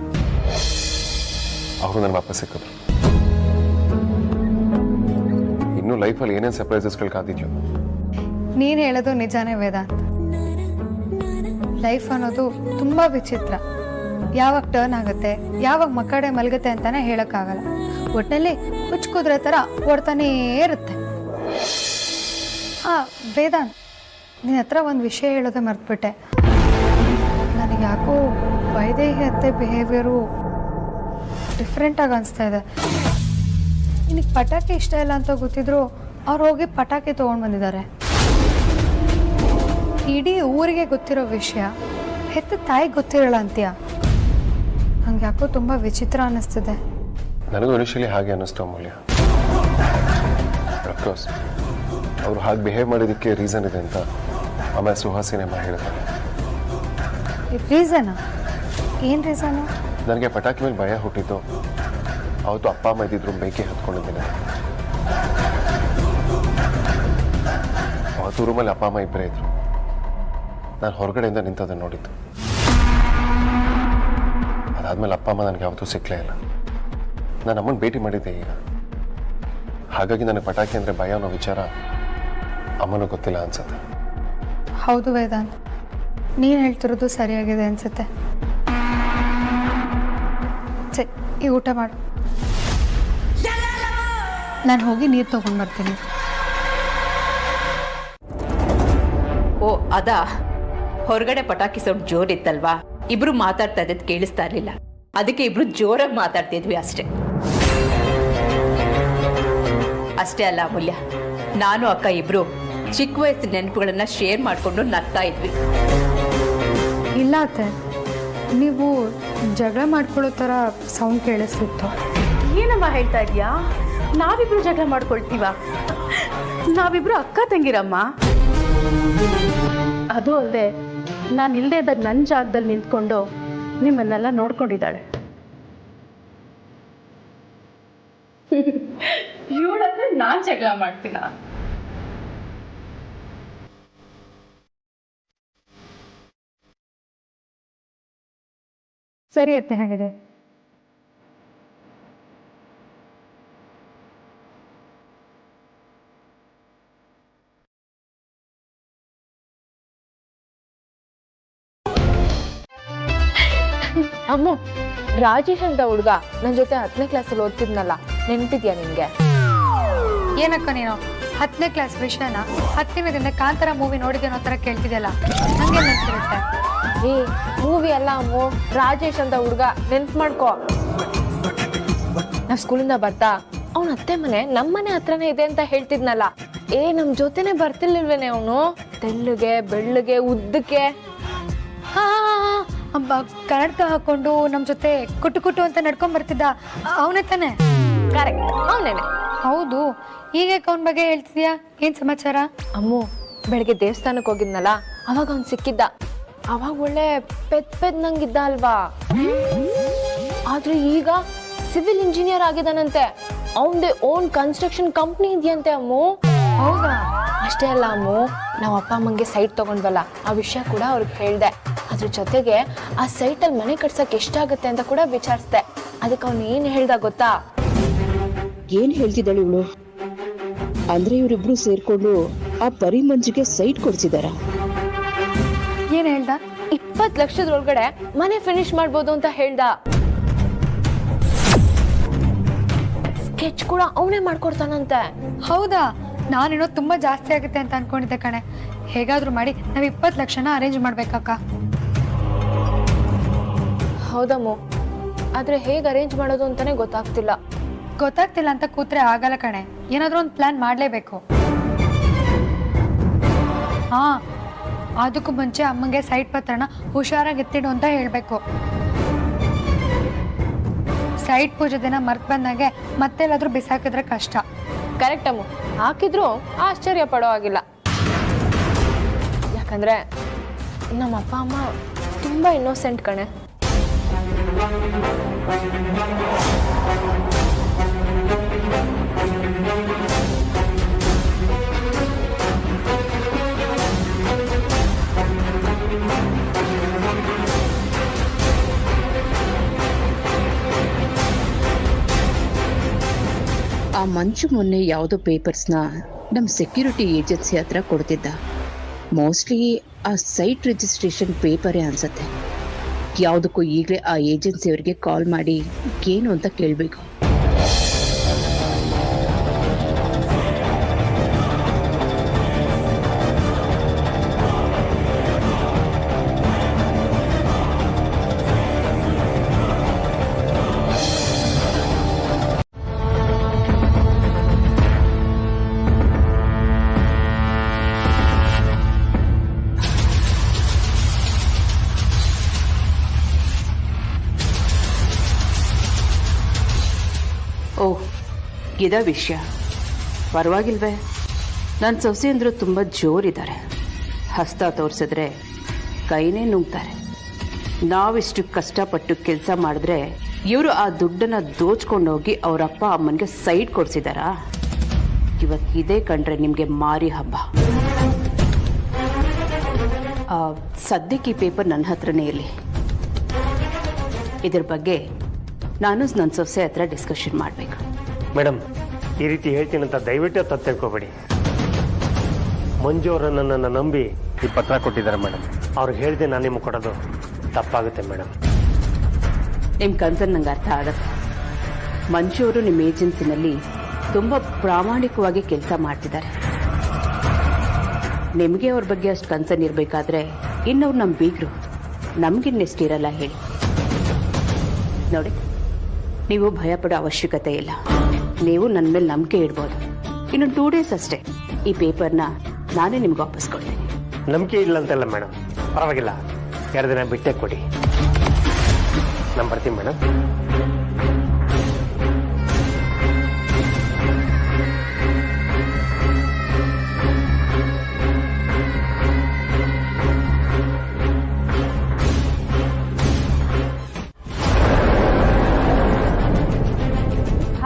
ಅವರು ನನ್ನ ವಾಪಸ್ ಸಿಕ್ಕಿದ್ರು. ಇನ್ನೂ ಲೈಫಲ್ಲಿ ಏನೇನು ಸರ್ಪ್ರೈಸಸ್ಗಳು ಕಾದಿದ್ಯೋ. ನೀನು ಹೇಳೋದು ನಿಜಾನೇ ವೇದಾಂತ್. ಲೈಫ್ ಅನ್ನೋದು ತುಂಬಾ ವಿಚಿತ್ರ. ಯಾವಾಗ ಟರ್ನ್ ಆಗುತ್ತೆ, ಯಾವಾಗ ಮಕ್ಕಡೆ ಮಲಗುತ್ತೆ ಅಂತಾನೆ ಹೇಳಕ್ಕಾಗಲ್ಲ. ಒಟ್ಟಿನಲ್ಲಿ ಹುಚ್ಚು ಕುದುರೆ ಥರ ಓಡ್ತಾನೇ ಇರುತ್ತೆ. ವೇದಾಂತ್, ನಿನ್ನ ಹತ್ರ ಒಂದು ವಿಷಯ ಹೇಳೋದೇ ಮರ್ತ್ಬಿಟ್ಟೆ. ನನಗೆ ಯಾಕೋ ವೈದೇಹಿ ಅತ್ತೆ ಬಿಹೇವಿಯರು ಡಿಫ್ರೆಂಟಾಗಿ ಅನಿಸ್ತಾ ಇದೆ. ನಿನಗೆ ಪಟಾಕಿ ಇಷ್ಟ ಇಲ್ಲ ಅಂತ ಗೊತ್ತಿದ್ರು ಅವ್ರು ಹೋಗಿ ಪಟಾಕಿ ತೊಗೊಂಡು ಬಂದಿದ್ದಾರೆ. ಇಡೀ ಊರಿಗೆ ಗೊತ್ತಿರೋ ವಿಷಯ ಹೆತ್ತ ತಾಯಿಗೆ ಗೊತ್ತಿರಲ್ಲ ಅಂತೀಯ? ಹಂಗೆ ಯಾಕೋ ತುಂಬ ವಿಚಿತ್ರ ಅನ್ನಿಸ್ತಿದೆ. ನನಗೂ ಇನಿಷಿಯಲಿ ಹಾಗೆ ಅನ್ನಿಸ್ತು ಅಮೂಲ್ಯ. ಅಫ್ಕೋರ್ಸ್ ಅವರು ಹಾಗೆ ಬಿಹೇವ್ ಮಾಡಿದ್ದಕ್ಕೆ ರೀಸನ್ ಇದೆ ಅಂತ ಆಮೇಲೆ ಸುಹಾಸಿನಿ ಅಮ್ಮ ಹೇಳ್ತಾರೆ. ರೀಸನಾ? ಏನು ರೀಸನು? ನನಗೆ ಪಟಾಕಿ ಮೇಲೆ ಭಯ ಹುಟ್ಟಿದ್ದು ಅವತ್ತು ಅಪ್ಪ ಅಮ್ಮ ಇದ್ದಿದ್ರು ಬೇಕಿ ಹತ್ಕೊಂಡಿದ್ದೇನೆ. ಅವತ್ತು ರೂಮಲ್ಲಿ ಅಪ್ಪ ಅಮ್ಮ ಇಬ್ಬರೇ ಇದ್ರು. ನಾನು ಹೊರಗಡೆಯಿಂದ ನಿಂತದನ್ನು ನೋಡಿದ್ದು. ಅದಾದಮೇಲೆ ಅಪ್ಪ ಅಮ್ಮ ನನಗೆ ಯಾವತ್ತೂ ಸಿಕ್ಕಲೇ ಇಲ್ಲ. ನಾನು ಅಮ್ಮನ ಭೇಟಿ ಮಾಡಿದ್ದೆ ಈಗ. ಹಾಗಾಗಿ ನನಗೆ ಪಟಾಕಿ ಅಂದರೆ ಭಯ ಅನ್ನೋ ವಿಚಾರ ಅಮ್ಮನಿಗೆ ಗೊತ್ತಿಲ್ಲ ಅನ್ಸುತ್ತೆ. ಹೌದು ವೇದಾಂತ್, ನೀನು ಹೇಳ್ತಿರೋದು ಸರಿಯಾಗಿದೆ ಅನ್ಸುತ್ತೆ. ಸರಿ, ಈ ಊಟ ಮಾಡು. ನಾನು ಹೋಗಿ ನೀರು ತೊಗೊಂಡು ಬರ್ತೀನಿ. ಓ ಅದಾ, ಹೊರಗಡೆ ಪಟಾಕಿ ಸೌಂಡ್ ಜೋರಿತ್ತಲ್ವಾ, ಇಬ್ರು ಮಾತಾಡ್ತಾ ಇದ್ದದ್ದು ಕೇಳಿಸ್ತಾ ಇರ್ಲಿಲ್ಲ, ಅದಕ್ಕೆ ಇಬ್ರು ಜೋರಾಗಿ ಮಾತಾಡ್ತಿದ್ವಿ ಅಷ್ಟೇ. ಅಷ್ಟೇ ಅಲ್ಲ ಅಮೂಲ್ಯ, ನಾನು ಅಕ್ಕ ಇಬ್ರು ಚಿಕ್ಕ ವಯಸ್ಸಿನ ನೆನಪುಗಳನ್ನ ಶೇರ್ ಮಾಡ್ಕೊಂಡು ನಗ್ತಾ ಇದ್ವಿ. ಇಲ್ಲ ಅತ್ತೆ, ನೀವು ಜಗಳ ಮಾಡ್ಕೊಳ್ಳೋ ಥರ ಸೌಂಡ್ ಕೇಳಿಸ್ತಿತ್ತು. ಏನಮ್ಮ ಹೇಳ್ತಾ ಇದೀಯಾ? ನಾವಿಬ್ರು ಜಗಳ ಮಾಡ್ಕೊಳ್ತೀವ? ನಾವಿಬ್ರು ಅಕ್ಕ ತಂಗಿರಮ್ಮ. ಅದು ಅಲ್ಲದೆ ನಾನು ಇಲ್ಲದೆ ಇದ್ದಾಗ ನನ್ನ ಜಾಗದಲ್ಲಿ ನಿಂತ್ಕೊಂಡು ನಿಮ್ಮನ್ನೆಲ್ಲ ನೋಡ್ಕೊಂಡಿದ್ದಾಳೆ. ಇವಳಂದ್ರೆ ನಾನು ಜಗಳ ಮಾಡ್ತೀನ? ಸರಿ ಅತ್ತೆ, ಹಾಗಿದೆ. ಅಮ್ಮ, ರಾಜೇಶ್ ಅಂತ ಹುಡುಗ ನನ್ನ ಜೊತೆ 10ನೇ ಕ್ಲಾಸಲ್ಲಿ ಓದ್ತಿದ್ನಲ್ಲ, ನೆನಪಿದ್ಯಾ ನಿನ್ಗೆ? ಏನಕ್ಕ ನೀನು 10ನೇ ಕ್ಲಾಸ್ ವಿಷಯನ 10 ದಿನದಿಂದ ಕಾಂತಾರ ಮೂವಿ ನೋಡಿದೇನೋ ಥರ ಕೇಳ್ತಿದ್ಯಲ್ಲ, ಹಂಗೆ ನೆನಪಿರುತ್ತೆ. ಏ ಮೂವಿ ಅಲ್ಲ ಅಮ್ಮು, ರಾಜೇಶ್ ಅಂತ ಹುಡುಗ, ನೆನ್ಪು ಮಾಡ್ಕೋ. ನಾವ್ ಸ್ಕೂಲಿಂದ ಬರ್ತಾ ಅವನ ಅತ್ತೆ ಮನೆ ನಮ್ಮನೆ ಹತ್ರನೇ ಇದೆ ಅಂತ ಹೇಳ್ತಿದ್ನಲ್ಲ, ನಮ್ ಜೊತೆನೆ ಬರ್ತಿರ್ಲಿಲ್ವೇನೆ ಅವನು? ತೆಳ್ಳಗೆ ಬೆಳ್ಳಗೆ ಉದ್ದಕ್ಕೆ, ಕನ್ನಡಕ ಹಾಕೊಂಡು ನಮ್ಮ ಜೊತೆ ಕುಟು ಕುಟು ಅಂತ ನಡ್ಕೊಂಡ್ ಬರ್ತಿದ್ದ ಅವನೇ ತಾನೆ? ಕರೆಕ್ಟ್, ಅವನೇನೆ. ಹೌದು, ಈಗ ಅವನ ಬಗ್ಗೆ ಹೇಳ್ತಿದ್ಯಾ? ಏನ್ ಸಮಾಚಾರ? ಅಮ್ಮು, ಬೆಳಗ್ಗೆ ದೇವಸ್ಥಾನಕ್ಕೆ ಹೋಗಿದ್ನಲ್ಲ, ಅವಾಗ ಅವ್ನು ಸಿಕ್ಕಿದ್ದ. ಅವಾಗ ಒಳ್ಳೆ ಪೆದ್ ನಂಗಿದ್ದ ಅಲ್ವಾ? ಆದ್ರೆ ಈಗ ಸಿವಿಲ್ ಇಂಜಿನಿಯರ್ ಆಗಿದ್ದಾನಂತೆ. ಅವನದೇ ಓನ್ ಕನ್ಸ್ಟ್ರಕ್ಷನ್ ಕಂಪ್ನಿ ಇದೆಯಂತೆ ಅಮ್ಮು. ಹೌದಾ? ಅಷ್ಟೇ ಅಲ್ಲ ಅಮ್ಮು, ನಾವು ಅಪ್ಪ ಅಮ್ಮಂಗೆ ಸೈಟ್ ತಗೊಂಡ್ವಲ್ಲ, ಆ ವಿಷಯ ಕೂಡ ಅವ್ರಿಗೆ ಹೇಳ್ದೆ. ಅದ್ರ ಜೊತೆಗೆ ಆ ಸೈಟಲ್ಲಿ ಮನೆ ಕಟ್ಸಕ್ಕೆ ಎಷ್ಟಾಗುತ್ತೆ ಅಂತ ಕೂಡ ವಿಚಾರಿಸ್ದೆ. ಅದಕ್ಕೆ ಅವ್ನು ಏನು ಹೇಳ್ದ ಗೊತ್ತಾ? ಏನ್ ಹೇಳ್ತಿದ್ದಾಳೆ ಇವಳು? ಅಂದ್ರೆ ಇವರಿಬ್ರು ಸೇರ್ಕೊಂಡು ಆ ಪರಿಮಂಜಿಗೆ ಸೈಟ್ ಕೊಡ್ಸಿದಾರ? ಏನ್ ಹೇಳ್ದ? 20 ಲಕ್ಷದೊಳಗಡೆ ಮನೆ ಫಿನಿಶ್ ಮಾಡ್ಬೋದು ಅಂತ ಹೇಳ್ದ. ಸ್ಕೆಚ್ ಕೂಡ ಅವನೇ ಮಾಡ್ಕೊಡ್ತಾನಂತೆ. ಹೌದಾ? ನಾನೇನೋ ತುಂಬಾ ಜಾಸ್ತಿ ಆಗುತ್ತೆ ಅಂತ ಅನ್ಕೊಂಡಿದ್ದೆ ಕಣೆ. ಹೇಗಾದ್ರೂ ಮಾಡಿ ನಾವ್ 20 ಲಕ್ಷನ ಅರೇಂಜ್ ಮಾಡ್ಬೇಕಕ್ಕ. ಹೌದಮ್ಮು, ಆದ್ರೆ ಹೇಗೆ ಅರೇಂಜ್ ಮಾಡೋದು ಅಂತಾನೆ ಗೊತ್ತಾಗ್ತಿಲ್ಲ. ಗೊತ್ತಾಗ್ತಿಲ್ಲ ಅಂತ ಕೂತ್ರೆ ಆಗಲ್ಲ ಕಣೆ, ಏನಾದ್ರೂ ಒಂದು ಪ್ಲಾನ್ ಮಾಡ್ಲೇಬೇಕು. ಹಾ, ಅದಕ್ಕೂ ಮುಂಚೆ ಅಮ್ಮಂಗೆ ಸೈಟ್ ಪತ್ರನ ಹುಷಾರಾಗಿ ಎತ್ತಿಡು ಅಂತ ಹೇಳ್ಬೇಕು. ಸೈಟ್ ಪೂಜೆ ದಿನ ಮರ್ತ್ ಬಂದಾಗೆ ಮತ್ತೆಲ್ಲಾದ್ರೂ ಬಿಸಾಕಿದ್ರೆ ಕಷ್ಟ. ಕರೆಕ್ಟ್ ಅಮ್ಮು, ಹಾಕಿದ್ರು ಆಶ್ಚರ್ಯ ಪಡೋ ಆಗಿಲ್ಲ. ಯಾಕಂದ್ರೆ ನಮ್ಮ ಅಪ್ಪ ಅಮ್ಮ ತುಂಬಾ ಇನ್ನೋಸೆಂಟ್ ಕಣೆ. ಆ ಮಂಚು ಮೊನ್ನೆ ಯಾವುದೋ ಪೇಪರ್ಸ್ನ ನಮ್ಮ ಸೆಕ್ಯೂರಿಟಿ ಏಜೆನ್ಸಿ ಹತ್ರ ಕೊಡ್ತಿದ್ದ. ಮೋಸ್ಟ್ಲಿ ಆ ಸೈಟ್ ರಿಜಿಸ್ಟ್ರೇಷನ್ ಪೇಪರೇ ಅನ್ಸತ್ತೆ. ಯಾವುದಕ್ಕೂ ಈಗಲೇ ಆ ಏಜೆನ್ಸಿಯವರಿಗೆ ಕಾಲ್ ಮಾಡಿ ಏನು ಅಂತ ಕೇಳಬೇಕು. ಓಹ್, ಇದ ವಿಷಯ. ಪರವಾಗಿಲ್ವೇ? ನನ್ನ ಸೊಸೆ ಅಂದ್ರು ತುಂಬ ಜೋರಿದ್ದಾರೆ. ಹಸ್ತ ತೋರಿಸಿದ್ರೆ ಕೈನೇ ನುಂಗ್ತಾರೆ. ನಾವಿಷ್ಟು ಕಷ್ಟಪಟ್ಟು ಕೆಲಸ ಮಾಡಿದ್ರೆ ಇವರು ಆ ದುಡ್ಡನ್ನ ದೋಚ್ಕೊಂಡೋಗಿ ಅವ್ರ ಅಪ್ಪ ಅಮ್ಮನಿಗೆ ಸೈಟ್ ಕೊಡ್ಸಿದಾರಾ? ಇವತ್ತು ಇದೇ ಕಂಡ್ರೆ ನಿಮಗೆ ಮಾರಿ ಹಬ್ಬ. ಸದ್ಯಕ್ಕೆ ಈ ಪೇಪರ್ ನನ್ನ ಹತ್ರನೇ ಇರಲಿ. ಇದ್ರ ಬಗ್ಗೆ ನಾನು ನನ್ನ ಸೊಸೆ ಹತ್ರ ಡಿಸ್ಕಷನ್ ಮಾಡಬೇಕು. ಮೇಡಮ್, ಈ ರೀತಿ ಹೇಳ್ತೀನಂತ ದಯವಿಟ್ಟು ತಪ್ಪು ತಿಳ್ಕೊಬೇಡಿ. ಮಂಜು ಅವರನ್ನು ನನ್ನ ನಂಬಿ ಈ ಪತ್ರ ಕೊಟ್ಟಿದ್ದಾರೆ ಮೇಡಮ್. ಅವ್ರಿಗೆ ಹೇಳಿದೆ ನಾನು ನಿಮಗೆ ಕೊಡೋದು ತಪ್ಪಾಗುತ್ತೆ ಮೇಡಮ್. ನಿಮ್ಮ ಕನ್ಸರ್ನ್ ನಂಗೆ ಅರ್ಥ ಆಗುತ್ತೆ. ಮಂಜು ಅವರು ನಿಮ್ಮ ಏಜೆನ್ಸಿನಲ್ಲಿ ತುಂಬ ಪ್ರಾಮಾಣಿಕವಾಗಿ ಕೆಲಸ ಮಾಡ್ತಿದ್ದಾರೆ. ನಿಮಗೆ ಅವ್ರ ಬಗ್ಗೆ ಅಷ್ಟು ಕನ್ಸರ್ನ್ ಇರಬೇಕಾದ್ರೆ ಇನ್ನವ್ರು ನಮ್ಮ ಬೀಗರು, ನಮಗಿನ್ನೆಷ್ಟಿರಲ್ಲ ಹೇಳಿ. ನೋಡಿ, ನೀವು ಭಯಪಡೋ ಅವಶ್ಯಕತೆ ಇಲ್ಲ. ನೀವು ನನ್ನ ಮೇಲೆ ನಂಬಿಕೆ ಇಡ್ಬೋದು. ಇನ್ನೊಂದು 2 days ಅಷ್ಟೇ ಈ ಪೇಪರ್ನ ನಾನೇ ನಿಮ್ಗೆ ವಾಪಸ್ ಕೊಡ್ತೀನಿ. ನಂಬಿಕೆ ಇಲ್ಲ ಅಂತಲ್ಲ ಮೇಡಮ್, ಪರವಾಗಿಲ್ಲ, 2 ದಿನ ಬಿಟ್ಟೇ ಕೊಡಿ. ನಾನು ಬರ್ತೀನಿ ಮೇಡಮ್.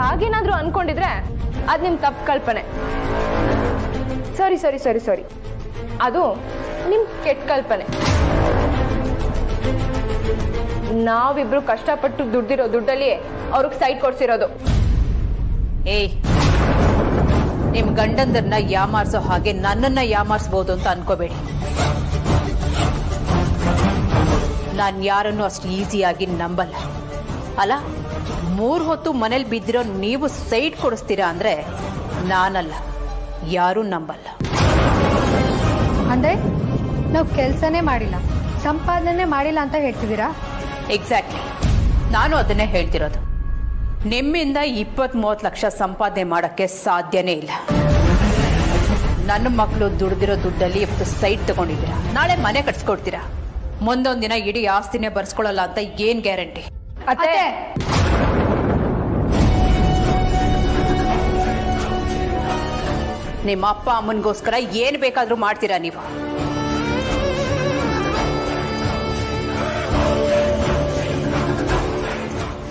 ಹಾಗೇನಾದ್ರೂ ಅನ್ಕೊಂಡಿದ್ರೆ ಅದು ನಿಮ್ ತಪ್ಪು ಕಲ್ಪನೆ. ಸಾರಿ, ಅದು ನಿಮ್ ಕೆಟ್ಟ ಕಲ್ಪನೆ. ನಾವಿಬ್ರು ಕಷ್ಟಪಟ್ಟು ದುಡ್ದಿರೋ ದುಡ್ಡಲ್ಲಿ ಅವ್ರಿಗೆ ಸೈಟ್ ಕೊಡ್ಸಿರೋದು. ನಿಮ್ ಗಂಡಂದರ್ನ ಯಾಮಾರ್ಸೋ ಹಾಗೆ ನನ್ನನ್ನ ಯಾಮಾರ್ಸ್ಬೋದು ಅಂತ ಅನ್ಕೋಬೇಡಿ. ನಾನ್ ಯಾರನ್ನು ಅಷ್ಟು ಈಸಿಯಾಗಿ ನಂಬಲ್ಲ. ಅಲ್ಲ, 3 ಹೊತ್ತು ಮನೇಲಿ ಬಿದ್ದಿರೋ ನೀವು ಸೈಟ್ ಕೊಡಿಸ್ತೀರಾ ಅಂದ್ರೆ ನಾನಲ್ಲ, ಯಾರೂ ನಂಬಲ್ಲ. ಅಂದ್ರೆ ನಾವು ಕೆಲಸನೇ ಮಾಡಿಲ್ಲ, ಸಂಪಾದನೆ ಮಾಡಿಲ್ಲ ಅಂತ ಹೇಳ್ತಿದ್ದೀರಾ? ಎಕ್ಸಾಕ್ಟ್ಲಿ, ನಾನು ಅದನ್ನೇ ಹೇಳ್ತಿರೋದು. ನಿಮ್ಮಿಂದ 20-30 ಲಕ್ಷ ಸಂಪಾದನೆ ಮಾಡಕ್ಕೆ ಸಾಧ್ಯನೇ ಇಲ್ಲ. ನನ್ನ ಮಕ್ಕಳು ದುಡ್ದಿರೋ ದುಡ್ಡಲ್ಲಿ ಇವತ್ತು ಸೈಟ್ ತಗೊಂಡಿದ್ದೀರಾ, ನಾಳೆ ಮನೆ ಕಟ್ಸ್ಕೊಡ್ತೀರಾ, ಮುಂದೊಂದ್ ದಿನ ಇಡೀ ಆಸ್ತಿನೇ ಬರ್ಸ್ಕೊಳಲ್ಲ ಅಂತ ಏನ್ ಗ್ಯಾರಂಟಿ? ಅತ್ತೆ, ನಿಮ್ಮ ಅಪ್ಪ ಅಮ್ಮನಿಗೋಸ್ಕರ ಏನ್ ಬೇಕಾದ್ರೂ ಮಾಡ್ತೀರಾ ನೀವು.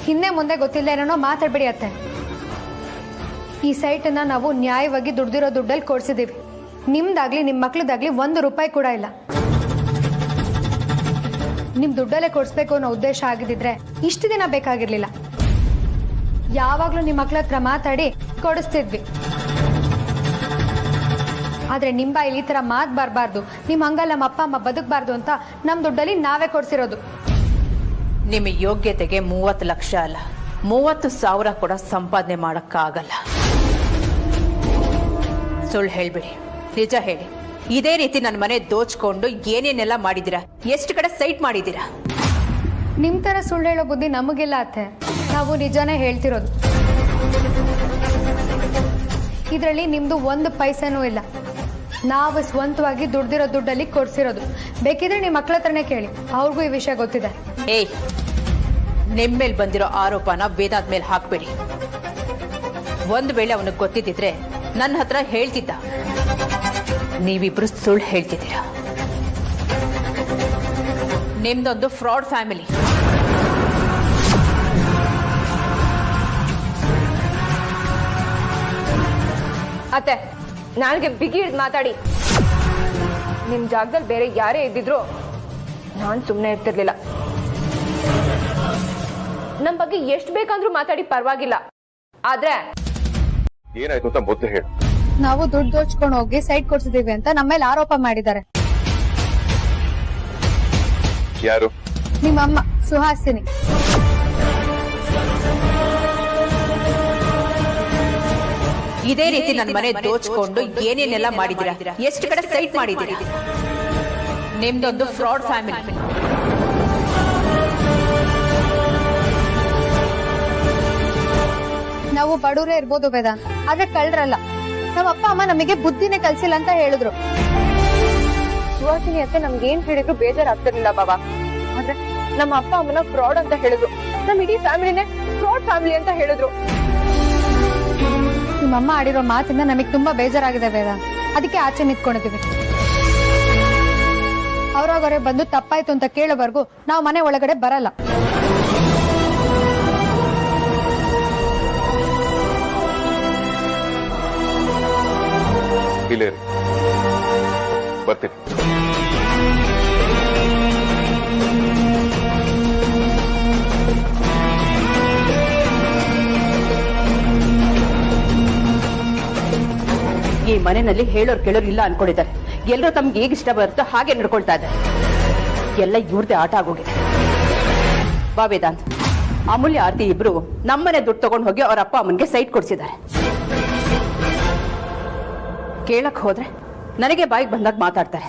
ಹಿಂದೆ ಮುಂದೆ ಗೊತ್ತಿಲ್ಲ ಏನೋ ಮಾತಾಡ್ಬೇಡಿ ಅತ್ತೆ. ಈ ಸೈಟನ್ನ ನಾವು ನ್ಯಾಯವಾಗಿ ದುಡ್ದಿರೋ ದುಡ್ಡಲ್ಲಿ ಕೊಡ್ಸಿದೀವಿ. ನಿಮ್ದಾಗ್ಲಿ ನಿಮ್ಮ ಮಕ್ಳದಾಗ್ಲಿ 1 ರೂಪಾಯಿ ಕೂಡ ಇಲ್ಲ. ನಿಮ್ ದುಡ್ಡಲ್ಲೇ ಕೊಡ್ಸ್ಬೇಕು ಅನ್ನೋ ಉದ್ದೇಶ ಆಗಿದ್ರೆ ಇಷ್ಟು ದಿನ ಬೇಕಾಗಿರ್ಲಿಲ್ಲ. ಯಾವಾಗ್ಲೂ ನಿಮ್ಮ ಮಕ್ಳ ಹತ್ರ ಮಾತಾಡಿ ಕೊಡಿಸ್ತಿದ್ವಿ. ಆದ್ರೆ ನಿಮ್ ಬಾಯಲ್ಲಿ ಈ ತರ ಮಾತ್ ಬರಬಾರ್ದು, ನಿಮ್ ಹಂಗಲ್ಲ ನಮ್ಮ ಅಪ್ಪ ಅಮ್ಮ ಬದುಕಬಾರ್ದು ಅಂತ ನಮ್ ದುಡ್ಡಲ್ಲಿ ನಾವೇ ಕೊಡ್ಸಿರೋದು. ನಿಮ್ಮ ಯೋಗ್ಯತೆಗೆ 30 ಲಕ್ಷ ಅಲ್ಲ, 30,000 ಕೂಡ ಸಂಪಾದನೆ ಮಾಡಕ್ಕಾಗಲ್ಲ. ಸುಳ್ಳು ಹೇಳ್ಬಿಡಿ, ನಿಜ ಹೇಳಿ. ಇದೇ ರೀತಿ ನನ್ನ ಮನೆ ದೋಚ್ಕೊಂಡು ಏನೇನೆಲ್ಲ ಮಾಡಿದ್ದೀರಾ? ಎಷ್ಟು ಕಡೆ ಸೈಟ್ ಮಾಡಿದ್ದೀರಾ? ನಿಮ್ ತರ ಸುಳ್ಳು ಹೇಳೋ ಬುದ್ಧಿ ನಮಗಿಲ್ಲ ಅತ್ತೆ. ನಾವು ನಿಜಾನೇ ಹೇಳ್ತಿರೋದು. ಇದರಲ್ಲಿ ನಿಮ್ದು 1 ಪೈಸೆನೂ ಇಲ್ಲ. ನಾವು ಸ್ವಂತವಾಗಿ ದುಡ್ದಿರೋ ದುಡ್ಡಲ್ಲಿ ಕೊಡ್ಸಿರೋದು. ಬೇಕಿದ್ರೆ ನಿಮ್ಮ ಮಕ್ಳ ಹತ್ರನೇ ಕೇಳಿ, ಅವ್ರಿಗೂ ಈ ವಿಷಯ ಗೊತ್ತಿದೆ. ನಿಮ್ಮೇಲ್ ಬಂದಿರೋ ಆರೋಪನ ವೇದಾಂತ್ ಮೇಲೆ ಹಾಕ್ಬೇಡಿ. ಒಂದ್ ವೇಳೆ ಅವನಿಗೆ ಗೊತ್ತಿದ್ದಿದ್ರೆ ನನ್ನ ಹತ್ರ ಹೇಳ್ತಿದ್ದ. ನೀವಿಬ್ರು ಸುಳ್ಳು ಹೇಳ್ತಿದ್ದೀರಾ. ನಿಮ್ದೊಂದು ಫ್ರಾಡ್ ಫ್ಯಾಮಿಲಿ. ಅತ್ತೆ, ನಾಳೆಗೆ ಬಿಗಿ ಹಿಡ್ದು ಮಾತಾಡಿ. ನಿಮ್ ಜಾಗದಲ್ಲಿ ಬೇರೆ ಯಾರೇ ಇದ್ದಿದ್ರು ನಾನ್ ಸುಮ್ಮನೆ ಇರ್ತಿರ್ಲಿಲ್ಲ. ನಮ್ ಬಗ್ಗೆ ಎಷ್ಟು ಬೇಕಂದ್ರೂ ಮಾತಾಡಿ, ಪರವಾಗಿಲ್ಲ. ಆದ್ರೆ ಏನಾಯ್ತು ಅಂತ ಮೊದಲು ಹೇಳು. ನಾವು ದುಡ್ಡು ದೋಚ್ಕೊಂಡು ಹೋಗಿ ಸೈಟ್ ಕೊಡ್ಸಿದೀವಿ ಅಂತ ನಮ್ಮ ಮೇಲೆ ಆರೋಪ ಮಾಡಿದ್ದಾರೆ. ಯಾರು? ನಿಮ್ಮಮ್ಮ ಸುಹಾಸಿನಿ. ಇದೇ ರೀತಿ ನನ್ನ ಮನೆ ದೋಚ್ಕೊಂಡು ಏನೇನೆಲ್ಲ ಮಾಡಿದ್ದೀರಾ? ಎಷ್ಟು ಕಡೆ ಸೈಟ್ ಮಾಡಿದ್ದೀರಾ? ನಿಮ್ದೊಂದು ಫ್ರಾಡ್ ಫ್ಯಾಮಿಲಿ. ನಾವು ಬಡವರೇ ಇರ್ಬೋದು ವೇದಾಂತ್, ಆದ್ರೆ ಕಳ್ರಲ್ಲ. ನಮ್ಮ ಅಪ್ಪ ಅಮ್ಮ ನಮಗೆ ಬುದ್ಧಿನೇ ಕಲ್ಸಿಲ್ಲ ಅಂತ ಹೇಳಿದ್ರು. ಸುಹಾಸಿನಿ ಅತ್ತೆ ನಮ್ಗೆ ಏನ್ ಹೇಳಿದ್ರು ಬೇಜಾರಾಗ್ತಿರ್ಲಿಲ್ಲ ಬಾಬಾ. ಆದ್ರೆ ನಮ್ಮ ಅಪ್ಪ ಅಮ್ಮನ ಫ್ರಾಡ್ ಅಂತ ಹೇಳಿದ್ರು. ನಮ್ ಇಡೀ ಫ್ಯಾಮಿಲಿನೇ ಫ್ರಾಡ್ ಫ್ಯಾಮಿಲಿ ಅಂತ ಹೇಳಿದ್ರು. ನಿಮ್ಮಮ್ಮ ಆಡಿರೋ ಮಾತಿಂದ ನಮಗ್ ತುಂಬಾ ಬೇಜಾರಾಗಿದೆ ವೇದಾಂತ್. ಅದಕ್ಕೆ ಆಚೆ ನಿಂತ್ಕೊಂಡಿದೀವಿ. ಅವ್ರಾಗವ್ರೆ ಬಂದು ತಪ್ಪಾಯ್ತು ಅಂತ ಕೇಳೋವರೆಗೂ ನಾವು ಮನೆ ಒಳಗಡೆ ಬರಲ್ಲ. ಇಲ್ಲೇ ಬರ್ತೀನಿ. ಮನೆಯಲ್ಲಿ ಹೇಳೋರು ಕೇಳೋರು ಇಲ್ಲ ಅನ್ಕೊಂಡಿದ್ದಾರೆ. ಎಲ್ಲರೂ ತಮ್ಗೆ ಹೇಗೆ ಇಷ್ಟ ಬರುತ್ತೋ ಹಾಗೆ ನಡ್ಕೊಳ್ತಾ ಇದ್ದಾರೆ. ಎಲ್ಲ ಇವ್ರದೇ ಆಟ ಆಗೋಗಿದೆ. ಬಾ ವೇದಾಂತ್, ಅಮೂಲ್ಯ ಆರ್ತಿ ಇಬ್ರು ನಮ್ಮನೆ ದುಡ್ಡು ತಗೊಂಡು ಹೋಗಿ ಅವ್ರ ಅಪ್ಪ ಅಮ್ಮನ್ಗೆ ಸೈಟ್ ಕೊಡ್ಸಿದ್ದಾರೆ. ಕೇಳಕ್ ಹೋದ್ರೆ ನನಗೆ ಬಾಯಿಗೆ ಬಂದಾಗ ಮಾತಾಡ್ತಾರೆ.